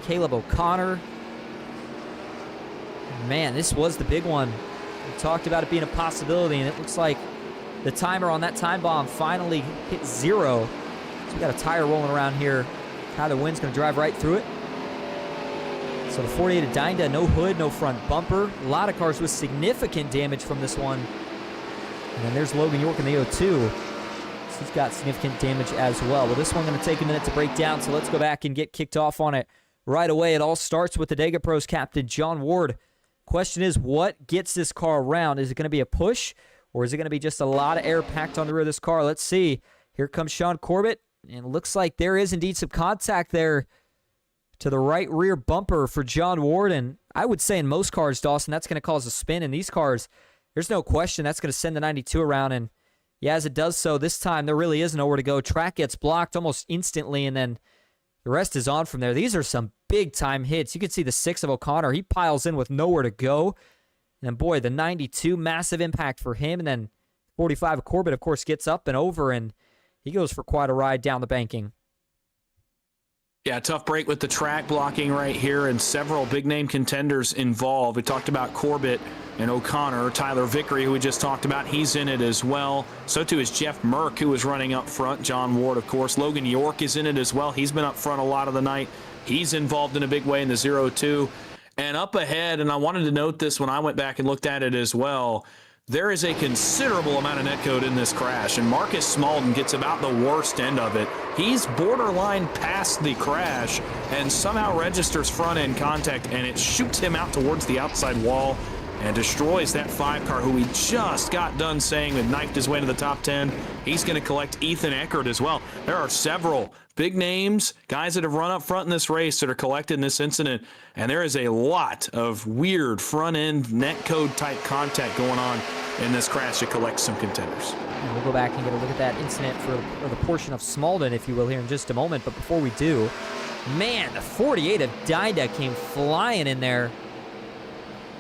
Caleb O'Connor. Man, this was the big one. We talked about it being a possibility, and it looks like the timer on that time bomb finally hit 0. So we got a tire rolling around here. Tyler Wynn's going to drive right through it. So the 48 of Dinda, no hood, no front bumper. A lot of cars with significant damage from this one. And then there's Logan York in the 02. So he's got significant damage as well. Well, this one's going to take a minute to break down, so let's go back and get kicked off on it right away. It all starts with the Dega Pros captain, John Ward. Question is, what gets this car around? Is it going to be a push, or is it going to be just a lot of air packed on the rear of this car? Let's see. Here comes Sean Corbett, and it looks like there is indeed some contact there to the right rear bumper for John Ward. And I would say in most cars, Dawson, that's going to cause a spin. In these cars, there's no question that's going to send the 92 around. And yeah, as it does so, this time there really is nowhere to go. Track gets blocked almost instantly, and then the rest is on from there. These are some big-time hits. You can see the 6 of O'Connor. He piles in with nowhere to go. And then, boy, the 92, massive impact for him. And then 45 of Corbett, of course, gets up and over, and he goes for quite a ride down the banking. Yeah, tough break with the track blocking right here and several big-name contenders involved. We talked about Corbett and O'Connor. Tyler Vickery, who we just talked about, he's in it as well. So too is Jeff Merck, who was running up front. John Ward, of course. Logan York is in it as well. He's been up front a lot of the night. He's involved in a big way in the 0-2. And up ahead, and I wanted to note this when I went back and looked at it as well, there is a considerable amount of netcode in this crash, and Marcus Smalden gets about the worst end of it. He's borderline past the crash and somehow registers front-end contact, and it shoots him out towards the outside wall and destroys that 5 car who we just got done saying had knifed his way to the top 10. He's going to collect Ethan Eckert as well. There are several big names, guys that have run up front in this race that are collected in this incident, and there is a lot of weird front-end netcode type contact going on in this crash to collect some contenders. And we'll go back and get a look at that incident or the portion of Smalden, if you will, here in just a moment. But before we do, man, the 48 of Dida came flying in there.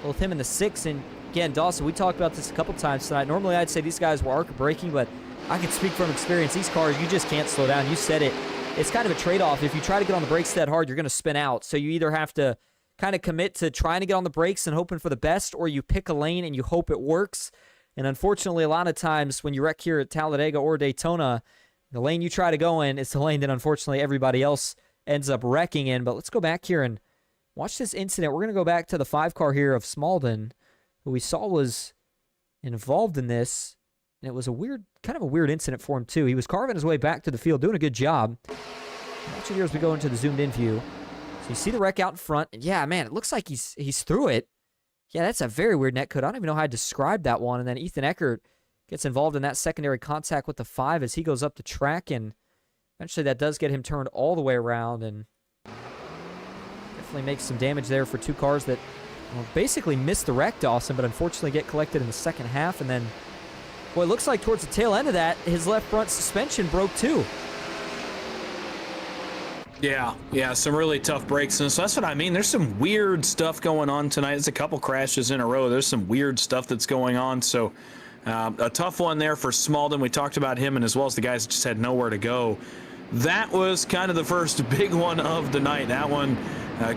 Both him and the 6. And again, Dawson, we talked about this a couple times tonight. Normally I'd say these guys were arc braking, but I can speak from experience. These cars, you just can't slow down. You said it. It's kind of a trade-off. If you try to get on the brakes that hard, you're going to spin out. So you either have to kind of commit to trying to get on the brakes and hoping for the best, or you pick a lane and you hope it works. And unfortunately, a lot of times when you wreck here at Talladega or Daytona, the lane you try to go in is the lane that unfortunately everybody else ends up wrecking in. But let's go back here and watch this incident. We're going to go back to the 5 car here of Smalden, who we saw was involved in this. And it was a weird, kind of a weird incident for him too. He was carving his way back to the field, doing a good job. Watch it here as we go into the zoomed-in view. So you see the wreck out in front. And yeah, man, it looks like he's through it. Yeah, that's a very weird netcode. I don't even know how to describe that one. And then Ethan Eckert gets involved in that secondary contact with the 5 as he goes up the track. And eventually that does get him turned all the way around. And definitely makes some damage there for 2 cars that basically missed the wreck, Dawson, but unfortunately get collected in the second half. And then, boy, it looks like towards the tail end of that, his left front suspension broke too. Yeah, some really tough breaks. And so that's what I mean. There's some weird stuff going on tonight. There's a couple crashes in a row. There's some weird stuff that's going on. So a tough one there for Smalden. We talked about him, and as well as the guys that just had nowhere to go. That was kind of the first big one of the night. That one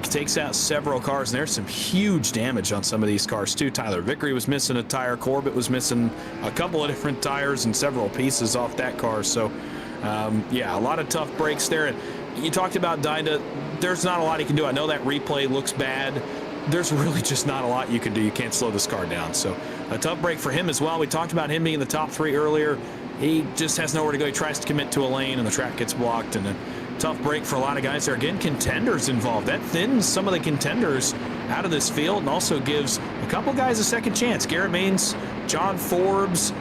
takes out several cars, and there's some huge damage on some of these cars too. Tyler Vickery was missing a tire. Corbett was missing a couple of different tires and several pieces off that car. So yeah, a lot of tough breaks there. And you talked about Dida. There's not a lot he can do. I know that replay looks bad. There's really just not a lot you can do. You can't slow this car down. So a tough break for him as well. We talked about him being in the top 3 earlier. He just has nowhere to go. He tries to commit to a lane, and the track gets blocked. And a tough break for a lot of guys there. Again, contenders involved. That thins some of the contenders out of this field and also gives a couple guys a second chance. Garrett Maines, John Forbes,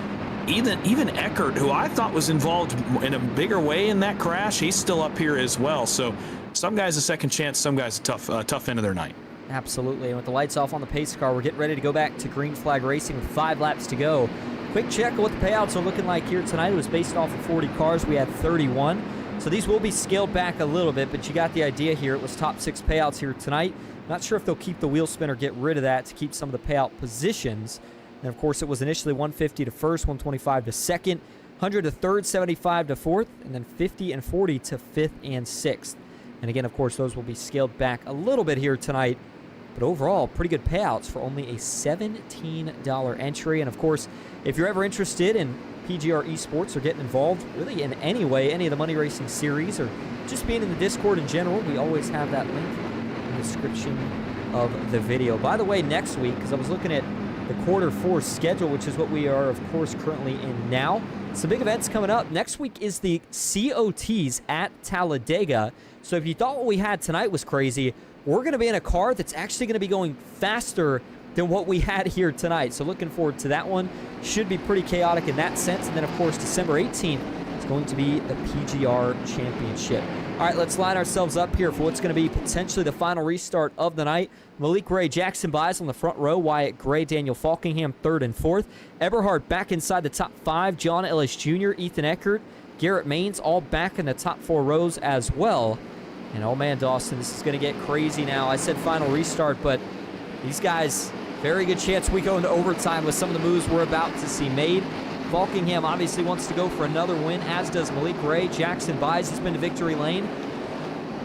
even Eckert, who I thought was involved in a bigger way in that crash, he's still up here as well. So some guys a second chance, some guys a tough end of their night. Absolutely. And with the lights off on the pace car, we're getting ready to go back to green flag racing with 5 laps to go. Quick check of what the payouts are looking like here tonight. It was based off of 40 cars. We had 31. So these will be scaled back a little bit, but you got the idea here. It was top 6 payouts here tonight. Not sure if they'll keep the wheel spin or get rid of that to keep some of the payout positions. And of course, it was initially 150 to first, 125 to second, 100 to third, 75 to fourth, and then 50 and 40 to fifth and sixth. And again, of course, those will be scaled back a little bit here tonight. But overall, pretty good payouts for only a $17 entry. And of course, if you're ever interested in PGR eSports or getting involved really in any way, any of the money racing series, or just being in the Discord in general, we always have that link in the description of the video. By the way, next week, because I was looking at the Q4 schedule, which is what we are, of course, currently in now. Some big events coming up. Next week is the COTs at Talladega. So if you thought what we had tonight was crazy, we're going to be in a car that's actually going to be going faster than what we had here tonight. So looking forward to that one. Should be pretty chaotic in that sense. And then, of course, December 18th is going to be the PGR Championship. All right, let's line ourselves up here for what's going to be potentially the final restart of the night. Malik Ray, Jackson Byes on the front row. Wyatt Gray, Daniel Falkingham, 3rd and 4th. Eberhard back inside the top 5. John Ellis Jr., Ethan Eckert, Garrett Maines, all back in the top 4 rows as well. And oh man, Dawson, this is going to get crazy now. I said final restart, but these guys, very good chance we go into overtime with some of the moves we're about to see made. Falkingham obviously wants to go for another win, as does Malik Ray. Jackson Byes has been to victory lane.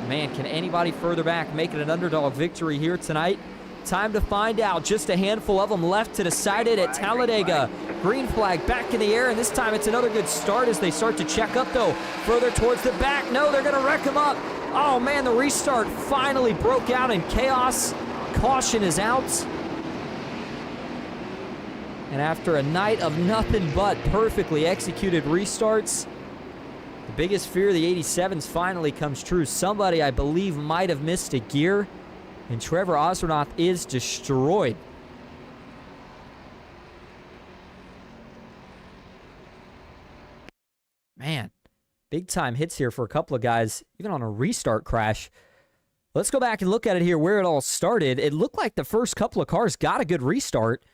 Man, can anybody further back make it an underdog victory here tonight? Time to find out. Just a handful of them left to decide it at Talladega. Green flag back in the air, and this time it's another good start as they start to check up, though. Further towards the back. No, they're going to wreck them up. Oh, man, the restart finally broke out in chaos. Caution is out. And after a night of nothing but perfectly executed restarts, the biggest fear of the 87s finally comes true. Somebody, I believe, might have missed a gear, and Trevor Osranoff is destroyed. Man, big time hits here for a couple of guys, even on a restart crash. Let's go back and look at it here where it all started. It looked like the first couple of cars got a good restart,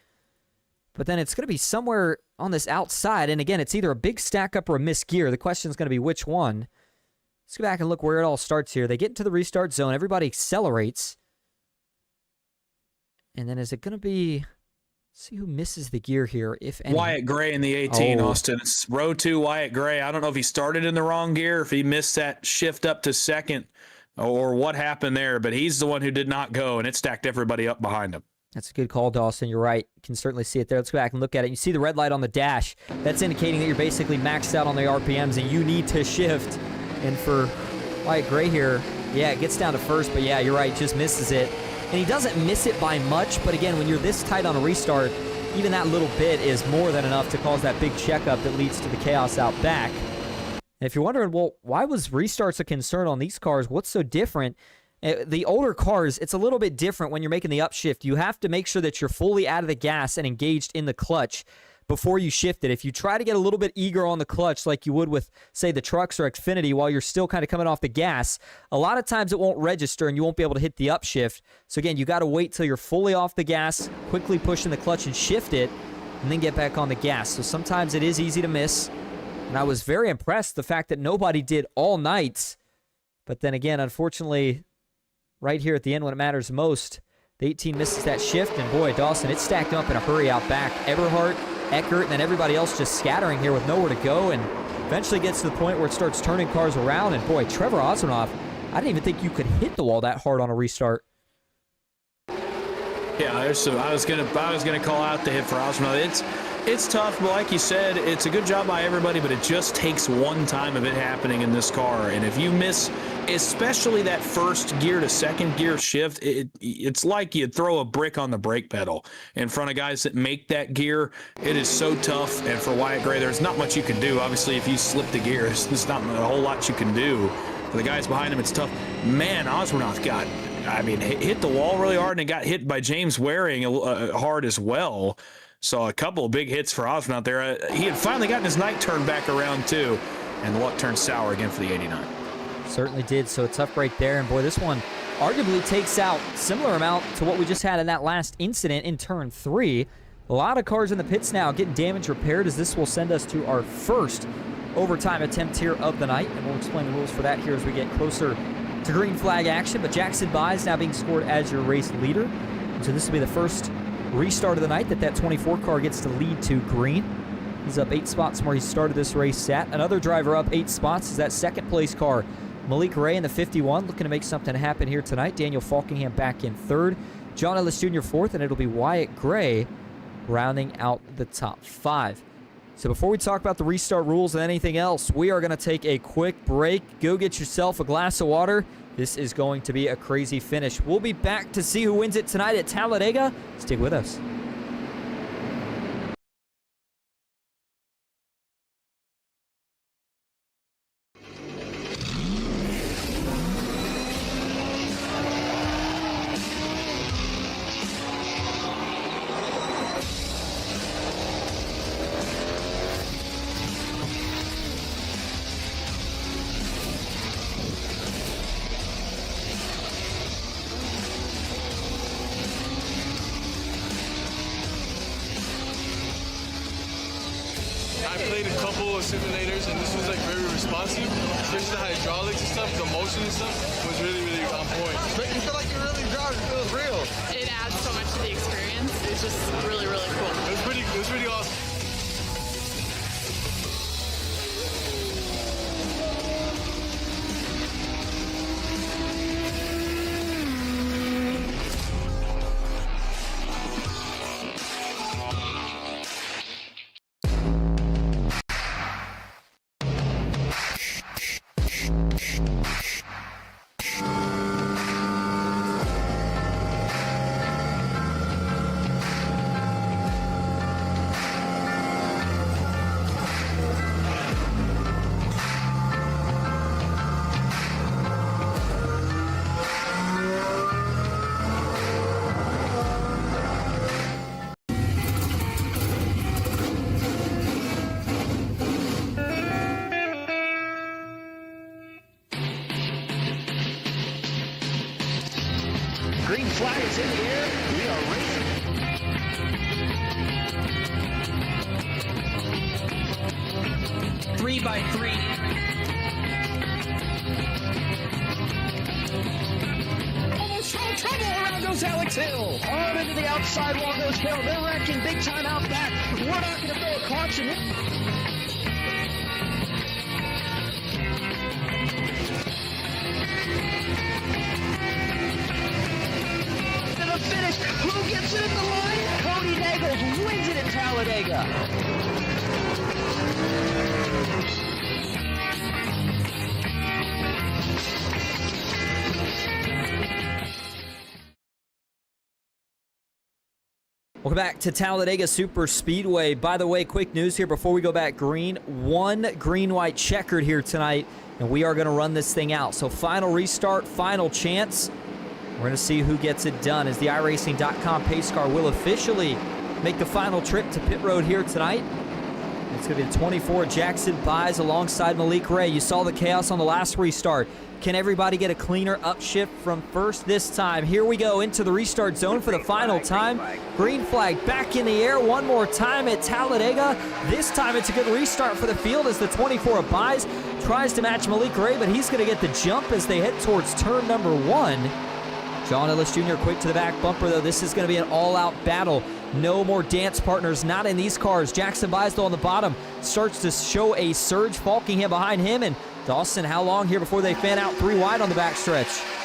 but then it's going to be somewhere on this outside. And again, it's either a big stack up or a missed gear. The question is going to be which one. Let's go back and look where it all starts here. They get into the restart zone. Everybody accelerates. And then is it going to be... see who misses the gear here, if any. Wyatt Gray in the 18, Austin. It's row 2, Wyatt Gray. I don't know if he started in the wrong gear, if he missed that shift up to second, or what happened there, but he's the one who did not go, and it stacked everybody up behind him. That's a good call, Dawson. You're right. You can certainly see it there. Let's go back and look at it. You see the red light on the dash. That's indicating that you're basically maxed out on the RPMs, and you need to shift. And for Wyatt Gray here, yeah, it gets down to first, but yeah, you're right, just misses it. And he doesn't miss it by much, but again, when you're this tight on a restart, even that little bit is more than enough to cause that big checkup that leads to the chaos out back. And if you're wondering, well, why was restarts a concern on these cars? What's so different? The older cars, it's a little bit different when you're making the upshift. You have to make sure that you're fully out of the gas and engaged in the clutch before you shift it. If you try to get a little bit eager on the clutch like you would with, say, the trucks or Xfinity while you're still kind of coming off the gas, a lot of times it won't register and you won't be able to hit the upshift. So again, you got to wait till you're fully off the gas, quickly push in the clutch and shift it, and then get back on the gas. So sometimes it is easy to miss. And I was very impressed the fact that nobody did all night. But then again, unfortunately, right here at the end when it matters most, the 18 misses that shift, and boy, Dawson, it's stacked up in a hurry out back. Eberhardt, Eckert, and then everybody else just scattering here with nowhere to go, and eventually gets to the point where it starts turning cars around, and boy, Trevor Osranoff, I didn't even think you could hit the wall that hard on a restart. Yeah, I was gonna call out the hit for Osranoff. It's tough, but like you said, it's a good job by everybody, but it just takes one time of it happening in this car. And if you miss, especially that first gear to second gear shift, it's like you throw a brick on the brake pedal in front of guys that make that gear. It is so tough. And for Wyatt Gray, there's not much you can do. Obviously, if you slip the gear, there's not a whole lot you can do. For the guys behind him, it's tough. Man, Osranoff hit the wall really hard, and it got hit by James Waring hard as well. So a couple of big hits for Osranoff there. He had finally gotten his night turned back around too, and the luck turned sour again for the 89. Certainly did. So a tough break there, and boy, this one arguably takes out similar amount to what we just had in that last incident in turn 3. A lot of cars in the pits now getting damage repaired, as this will send us to our first overtime attempt here of the night, and we'll explain the rules for that here as we get closer to green flag action. But Jackson Byes now being scored as your race leader, so this will be the first restart of the night that 24 car gets to lead to green. He's up 8 spots from where he started this race at. Another driver up 8 spots is that second place car, Malik Ray in the 51, looking to make something happen here tonight. Daniel Falkingham back in 3rd. John Ellis Jr. 4th, and it'll be Wyatt Gray rounding out the top 5. So before we talk about the restart rules and anything else, we are going to take a quick break. Go get yourself a glass of water. This is going to be a crazy finish. We'll be back to see who wins it tonight at Talladega. Stick with us. I played a couple of simulators, and this was like very responsive, especially the hydraulics and stuff, the motion and stuff was really, really on point. Make you feel like you're really driving, it feels real. It adds so much to the experience. It's just really, really cool. It was pretty awesome. Green flag is in the air. We are racing. 3x3. Almost no trouble. Around goes Alex Hill. On into the outside wall goes Hill. They're wrecking big time out back. We're not going to throw a caution. To the finish. Who gets it in the line? Cody Nagels wins it at Talladega. Welcome back to Talladega Superspeedway. By the way, quick news here before we go back green. One green-white checkered here tonight, and we are going to run this thing out. So final restart, final chance. We're going to see who gets it done as the iRacing.com pace car will officially make the final trip to pit road here tonight. It's going to be the 24 Jackson Buys alongside Malik Ray. You saw the chaos on the last restart. Can everybody get a cleaner upshift from first this time? Here we go into the restart zone for the final time. Green flag back in the air one more time at Talladega. This time it's a good restart for the field as the 24 Buys tries to match Malik Ray, but he's going to get the jump as they head towards turn number 1. John Ellis Jr. quick to the back bumper, though. This is going to be an all-out battle. No more dance partners, not in these cars. Jackson Buys, though, on the bottom, starts to show a surge. Falkingham behind him, and Dawson, how long here before they fan out 3 wide on the backstretch?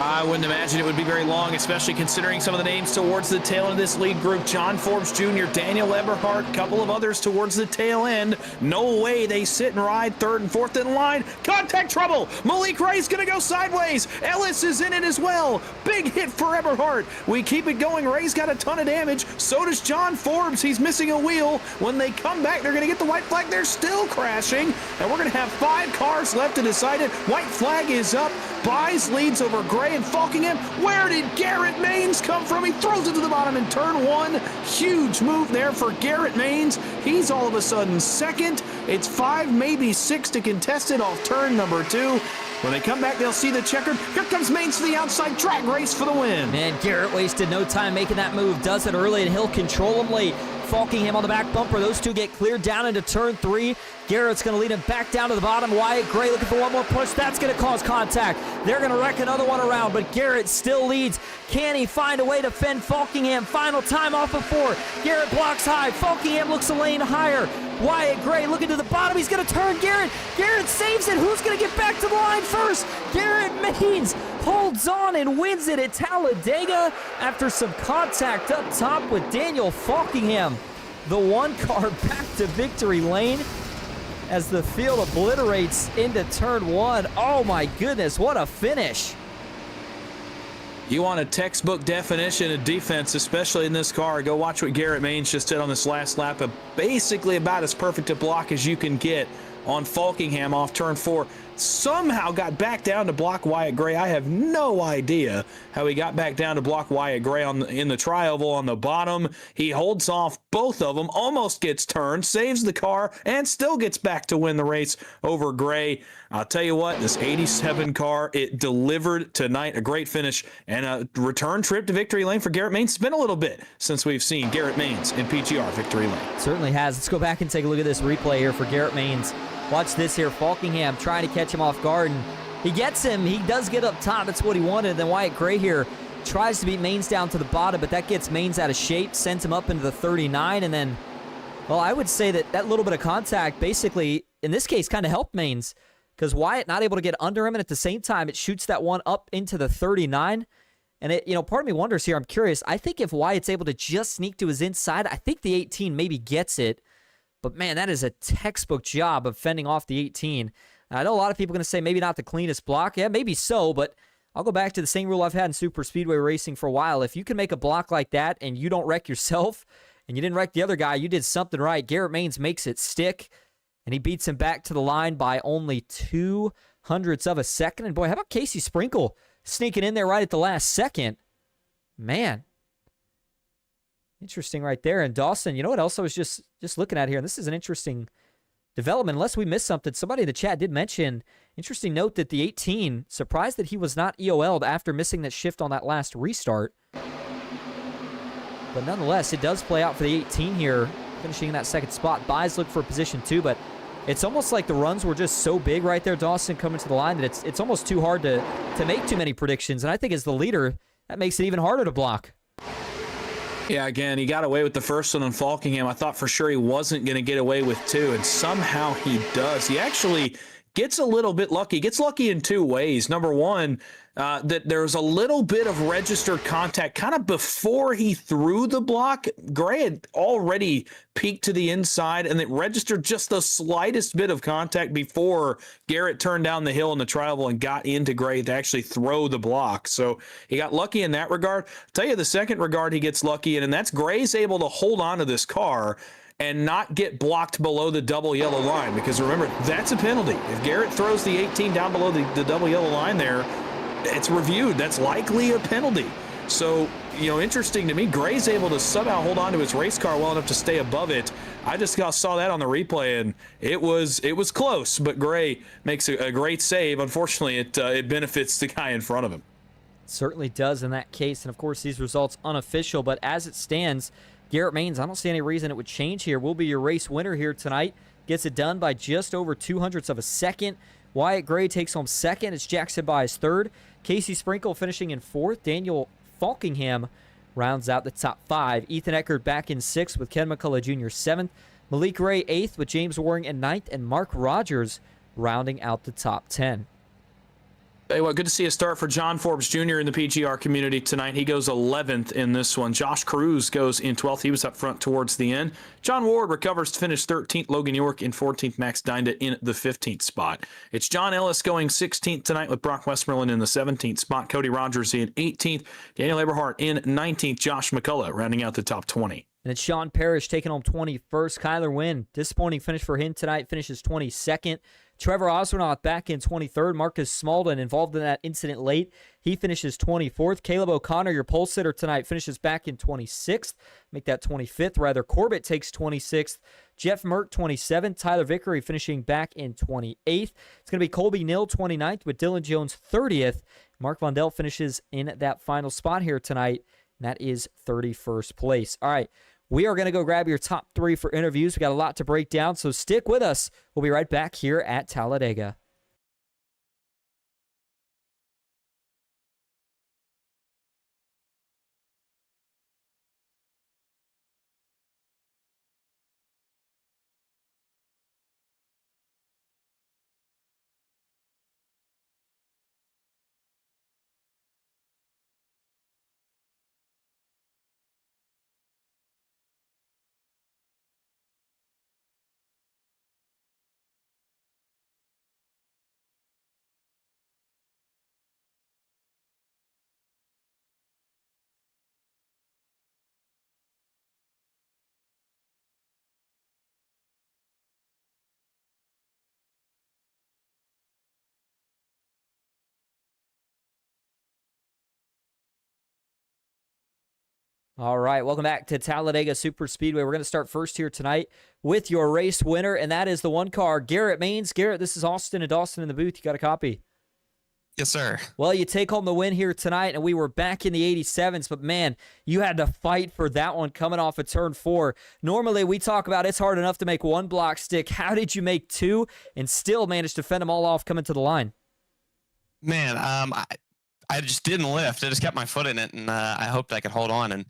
I wouldn't imagine it would be very long, especially considering some of the names towards the tail end of this lead group. John Forbes Jr., Daniel Eberhardt, a couple of others towards the tail end. No way they sit and ride third and fourth in line. Contact trouble. Malik Ray's going to go sideways. Ellis is in it as well. Big hit for Eberhardt. We keep it going. Ray's got a ton of damage. So does John Forbes. He's missing a wheel. When they come back, they're going to get the white flag. They're still crashing. And we're going to have 5 cars left to decide it. White flag is up. Buys leads over Gray and Falkingham. Where did Garrett Maines come from? He throws it to the bottom in turn 1. Huge move there for Garrett Maines. He's all of a sudden second. It's 5, maybe 6 to contest it off turn number 2. When they come back, they'll see the checkered. Here comes Maines to the outside. Drag race for the win. Man, Garrett wasted no time making that move. Does it early, and he'll control him late. Falkingham on the back bumper. Those two get cleared down into turn 3. Garrett's going to lead him back down to the bottom. Wyatt Gray looking for one more push. That's going to cause contact. They're going to wreck another one around, but Garrett still leads. Can he find a way to fend Falkingham? Final time off of 4. Garrett blocks high. Falkingham looks a lane higher. Wyatt Gray looking to the bottom. He's going to turn Garrett. Garrett saves it. Who's going to get back to the line first? Garrett Maines holds on and wins it at Talladega after some contact up top with Daniel Falkingham. The 1 car back to victory lane as the field obliterates into turn 1. Oh my goodness, what a finish. You want a textbook definition of defense, especially in this car. Go watch what Garrett Maines just did on this last lap. Basically about as perfect a block as you can get on Falkingham off turn 4. Somehow got back down to block Wyatt Gray. I have no idea how he got back down to block Wyatt Gray in the tri-oval on the bottom. He holds off both of them, almost gets turned, saves the car, and still gets back to win the race over Gray. I'll tell you what, this 87 car, it delivered tonight. A great finish and a return trip to victory lane for Garrett Maines. It's been a little bit since we've seen Garrett Maines in PGR victory lane. It certainly has. Let's go back and take a look at this replay here for Garrett Maines. Watch this here. Falkingham trying to catch him off guard, and he gets him. He does get up top. That's what he wanted. And then Wyatt Gray here tries to beat Maines down to the bottom, but that gets Maines out of shape, sends him up into the 39, and then, well, I would say that little bit of contact basically, in this case, kind of helped Maines because Wyatt not able to get under him, and at the same time, it shoots that one up into the 39. And it, part of me wonders here, I'm curious, I think if Wyatt's able to just sneak to his inside, I think the 18 maybe gets it. But man, that is a textbook job of fending off the 18. And I know a lot of people are going to say maybe not the cleanest block. Yeah, maybe so, but I'll go back to the same rule I've had in super speedway racing for a while. If you can make a block like that and you don't wreck yourself and you didn't wreck the other guy, you did something right. Garrett Maines makes it stick, and he beats him back to the line by only 0.02 of a second. And boy, how about Casey Sprinkle sneaking in there right at the last second? Man, interesting right there. And Dawson, you know what else I was just looking at here? And this is an interesting development. Unless we missed something, somebody in the chat did mention, interesting note that the 18, surprised that he was not EOL'd after missing that shift on that last restart. But nonetheless, it does play out for the 18 here, finishing in that second spot. Buys look for position 2, but it's almost like the runs were just so big right there, Dawson, coming to the line, that it's almost too hard to make too many predictions. And I think as the leader, that makes it even harder to block. Yeah, again, he got away with the first one on Falkingham. I thought for sure he wasn't going to get away with 2, and somehow he does. He actually gets a little bit lucky. Gets lucky in 2 ways. Number one, that there's a little bit of registered contact kind of before he threw the block. Gray had already peeked to the inside, and it registered just the slightest bit of contact before Garrett turned down the hill in the tri-oval and got into Gray to actually throw the block. So he got lucky in that regard. I'll tell you the second regard he gets lucky in, and that's Gray's able to hold on to this car and not get blocked below the double yellow line, because remember, that's a penalty. If Garrett throws the 18 down below the double yellow line there, it's reviewed. That's likely a penalty. So, interesting to me, Gray's able to somehow hold on to his race car well enough to stay above it. I just saw that on the replay, and it was close, but Gray makes a great save. Unfortunately, it benefits the guy in front of him. Certainly does in that case, and of course these results unofficial, but as it stands, Garrett Maines, I don't see any reason it would change here, will be your race winner here tonight. Gets it done by just over 0.02 of a second. Wyatt Gray takes home second. It's Jackson Byes third. Casey Sprinkle finishing in fourth. Daniel Falkingham rounds out the top 5. Ethan Eckert back in 6th with Ken McCullough Jr. 7th. Malik Ray 8th with James Waring in 9th. And Mark Rogers rounding out the top 10. Hey, good to see a start for John Forbes Jr. in the PGR community tonight. He goes 11th in this one. Josh Cruz goes in 12th. He was up front towards the end. John Ward recovers to finish 13th. Logan York in 14th. Max Dinda in the 15th spot. It's John Ellis going 16th tonight with Brock Westmoreland in the 17th spot. Cody Rogers in 18th. Daniel Eberhardt in 19th. Josh McCullough rounding out the top 20. And it's Sean Parrish taking home 21st. Kyler Wynn, disappointing finish for him tonight, finishes 22nd. Trevor Oswanoth back in 23rd. Marcus Smalden involved in that incident late. He finishes 24th. Caleb O'Connor, your pole sitter tonight, finishes back in 26th. Make that 25th, rather. Corbett takes 26th. Jeff Merck, 27th. Tyler Vickery finishing back in 28th. It's going to be Colby Nill, 29th, with Dylan Jones, 30th. Mark Vondell finishes in that final spot here tonight, and that is 31st place. All right. We are going to go grab your top 3 for interviews. We got a lot to break down, so stick with us. We'll be right back here at Talladega. All right, welcome back to Talladega Superspeedway. We're going to start first here tonight with your race winner, and that is the one car, Garrett Maines. Garrett, this is Austin and Dawson in the booth. You got a copy? Yes, sir. Well, you take home the win here tonight, and we were back in the 87s, but man, you had to fight for that one coming off of turn 4. Normally, we talk about it's hard enough to make one block stick. How did you make 2 and still manage to fend them all off coming to the line? Man, I just didn't lift. I just kept my foot in it, and I hoped I could hold on. And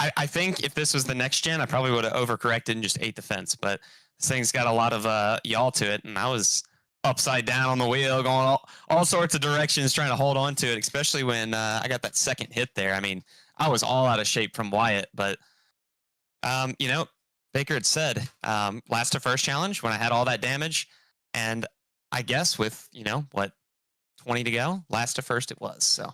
I think if this was the next gen, I probably would have overcorrected and just ate the fence. But this thing's got a lot of yaw to it, and I was upside down on the wheel, going all sorts of directions, trying to hold on to it, especially when I got that second hit there. I mean, I was all out of shape from Wyatt, but, Baker had said, last to first challenge when I had all that damage, and I guess with, 20 to go, last to first it was. So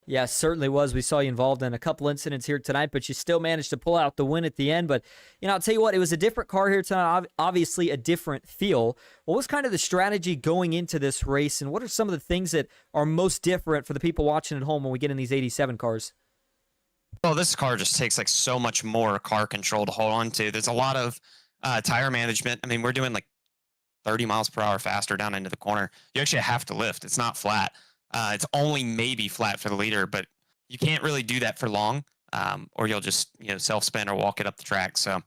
Yeah, certainly was. We saw you involved in a couple incidents here tonight, but you still managed to pull out the win at the end. But, I'll tell you what, it was a different car here tonight, obviously a different feel. What was kind of the strategy going into this race, and what are some of the things that are most different for the people watching at home when we get in these 87 cars? Well, this car just takes like so much more car control to hold on to. There's a lot of tire management. I mean, we're doing like 30 miles per hour faster down into the corner. You actually have to lift. It's not flat. It's only maybe flat for the leader, but you can't really do that for long, or you'll just self-spin or walk it up the track. So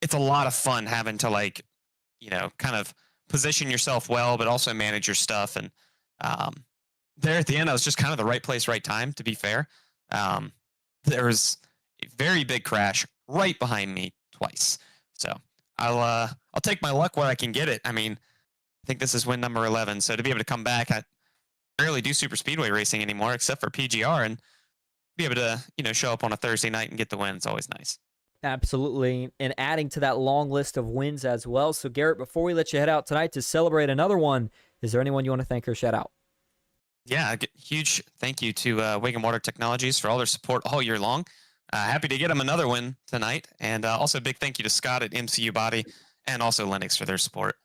it's a lot of fun having to kind of position yourself well, but also manage your stuff. And there at the end, I was just kind of the right place, right time, to be fair. There was a very big crash right behind me twice. So I'll take my luck where I can get it. I mean, I think this is win number 11. So to be able to come back, I rarely do super speedway racing anymore, except for PGR, and be able to, show up on a Thursday night and get the win. It's always nice. Absolutely, and adding to that long list of wins as well. So Garrett, before we let you head out tonight to celebrate another one, is there anyone you want to thank or shout out? Yeah, huge thank you to Wig and Water Technologies for all their support all year long. Happy to get them another win tonight. And also a big thank you to Scott at MCU Body and also Lennox for their support.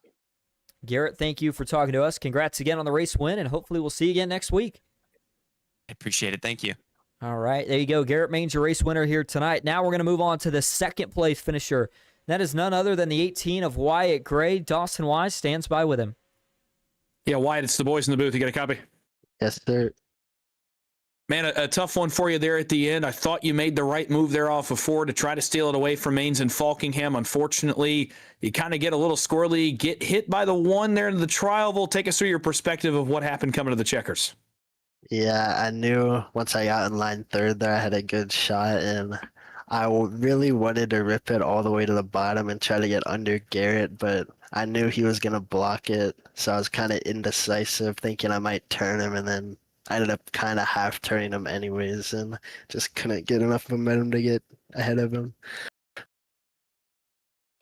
Garrett, thank you for talking to us. Congrats again on the race win, and hopefully we'll see you again next week. I appreciate it. Thank you. All right, there you go. Garrett Main's your race winner here tonight. Now we're going to move on to the second place finisher. That is none other than the 18 of Wyatt Gray. Dawson Wise stands by with him. Yeah, Wyatt, it's the boys in the booth. You got a copy? Yes, sir. Man, a tough one for you there at the end. I thought you made the right move there off of 4 to try to steal it away from Maines and Falkingham. Unfortunately, you kind of get a little squirrely, get hit by the one there in the trial. Take us through your perspective of what happened coming to the checkers. Yeah, I knew once I got in line third there, I had a good shot, and I really wanted to rip it all the way to the bottom and try to get under Garrett, but I knew he was going to block it, so I was kind of indecisive, thinking I might turn him, and then I ended up kind of half turning him anyways, and just couldn't get enough momentum to get ahead of him.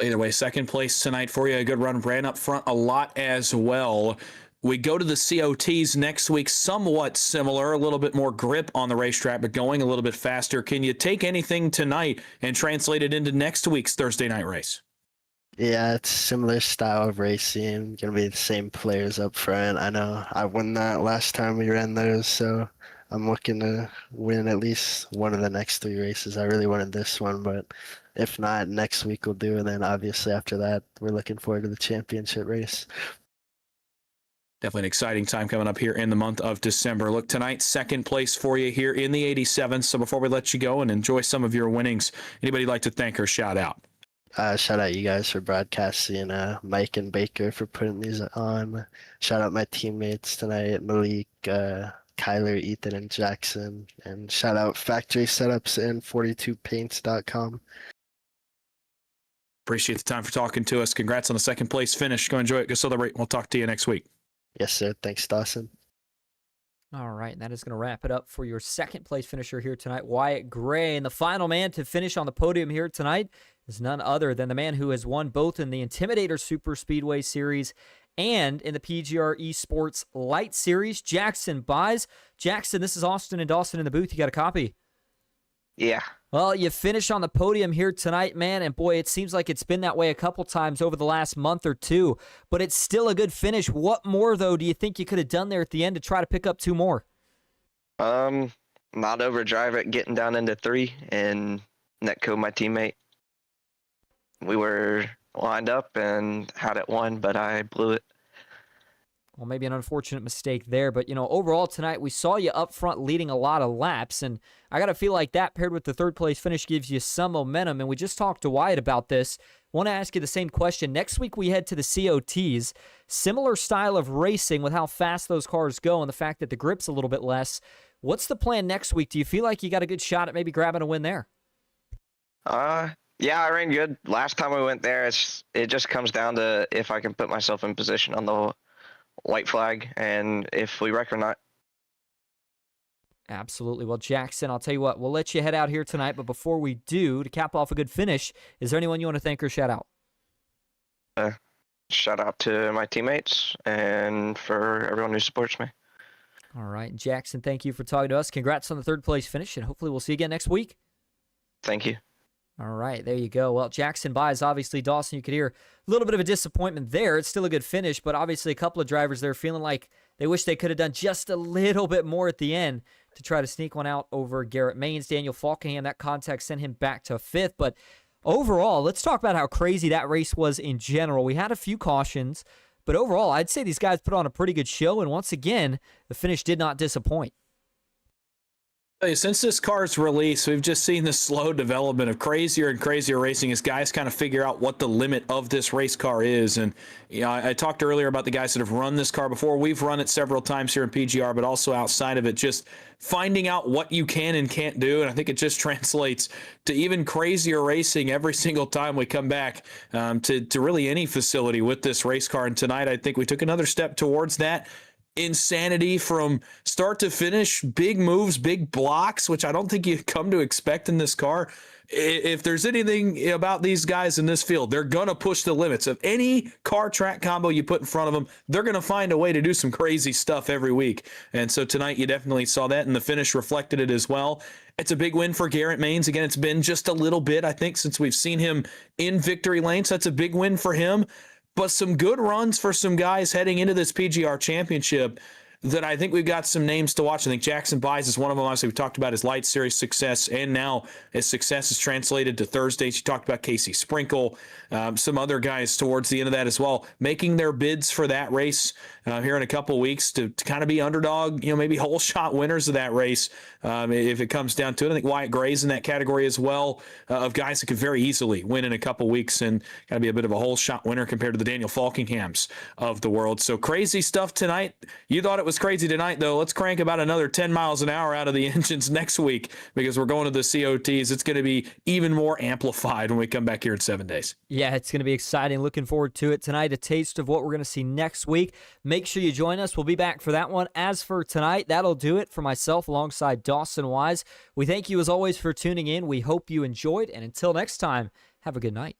Either way, second place tonight for you. A good run. Ran up front a lot as well. We go to the COTs next week, somewhat similar, a little bit more grip on the racetrack, but going a little bit faster. Can you take anything tonight and translate it into next week's Thursday night race? Yeah, it's similar style of racing. Gonna be the same players up front. I know I won that last time we ran those, so I'm looking to win at least one of the next 3 races. I really wanted this one, but if not, next week we'll do, and then obviously after that, we're looking forward to the championship race. Definitely an exciting time coming up here in the month of December. Look, tonight, second place for you here in the 87. So before we let you go and enjoy some of your winnings, anybody like to thank or shout out? Shout out you guys for broadcasting, Mike and Baker for putting these on. Shout out my teammates tonight, Malik, Kyler, Ethan, and Jackson. And shout out Factory Setups and 42paints.com. Appreciate the time for talking to us. Congrats on the second place finish. Go enjoy it. Go celebrate. We'll talk to you next week. Yes, sir. Thanks, Dawson. All right, and that is going to wrap it up for your second place finisher here tonight, Wyatt Gray. And the final man to finish on the podium here tonight is none other than the man who has won both in the Intimidator Superspeedway Series and in the PGR eSports Light Series, Jackson Buys. Jackson, this is Austin and Dawson in the booth. You got a copy? Yeah. Well, you finish on the podium here tonight, man, and boy, it seems like it's been that way a couple times over the last month or two, but it's still a good finish. What more, though, do you think you could have done there at the end to try to pick up 2 more? Not overdrive it, getting down into 3 and netcode my teammate. We were lined up and had it won, but I blew it. Well, maybe an unfortunate mistake there, but, overall tonight we saw you up front leading a lot of laps, and I got to feel like that paired with the third place finish gives you some momentum, and we just talked to Wyatt about this. Want to ask you the same question. Next week we head to the COTs. Similar style of racing with how fast those cars go and the fact that the grip's a little bit less. What's the plan next week? Do you feel like you got a good shot at maybe grabbing a win there? Yeah, I ran good. Last time we went there, it just comes down to if I can put myself in position on the white flag and if we wreck or not. Absolutely. Well, Jackson, I'll tell you what, we'll let you head out here tonight, but before we do, to cap off a good finish, is there anyone you want to thank or shout out? shout out to my teammates and for everyone who supports me. All right, Jackson, thank you for talking to us. Congrats on the third place finish, and hopefully we'll see you again next week. Thank you. All right, there you go. Well, Jackson buys, obviously, Dawson, you could hear a little bit of a disappointment there. It's still a good finish, but obviously a couple of drivers there feeling like they wish they could have done just a little bit more at the end to try to sneak one out over Garrett Maines. Daniel Falkingham, that contact sent him back to 5th. But overall, let's talk about how crazy that race was in general. We had a few cautions, but overall, I'd say these guys put on a pretty good show, and once again, the finish did not disappoint. Since this car's release, we've just seen the slow development of crazier and crazier racing as guys kind of figure out what the limit of this race car is. And I talked earlier about the guys that have run this car before. We've run it several times here in PGR, but also outside of it, just finding out what you can and can't do. And I think it just translates to even crazier racing every single time we come back to really any facility with this race car. And tonight, I think we took another step towards that. Insanity from start to finish, big moves, big blocks, which I don't think you come to expect in this car. If there's anything about these guys in this field, they're going to push the limits of any car track combo you put in front of them. They're going to find a way to do some crazy stuff every week. And so tonight you definitely saw that, and the finish reflected it as well. It's a big win for Garrett Maines. Again, it's been just a little bit, I think, since we've seen him in victory lane. So that's a big win for him. But some good runs for some guys heading into this PGR championship that I think we've got some names to watch. I think Jackson Buys is one of them. Obviously, we talked about his Light Series success, and now his success is translated to Thursdays. You talked about Casey Sprinkle, some other guys towards the end of that as well, making their bids for that race here in a couple weeks to kind of be underdog, maybe whole shot winners of that race if it comes down to it. I think Wyatt Gray's in that category as well of guys that could very easily win in a couple weeks and got to be a bit of a whole shot winner compared to the Daniel Falkinghams of the world. So crazy stuff tonight. You thought it was crazy tonight, though. Let's crank about another 10 miles an hour out of the engines next week because we're going to the COTs. It's going to be even more amplified when we come back here in 7 days. Yeah, it's going to be exciting. Looking forward to it tonight. A taste of what we're going to see next week. Make sure you join us. We'll be back for that one. As for tonight, that'll do it for myself alongside Dawson Wise. We thank you as always for tuning in. We hope you enjoyed. And until next time, have a good night.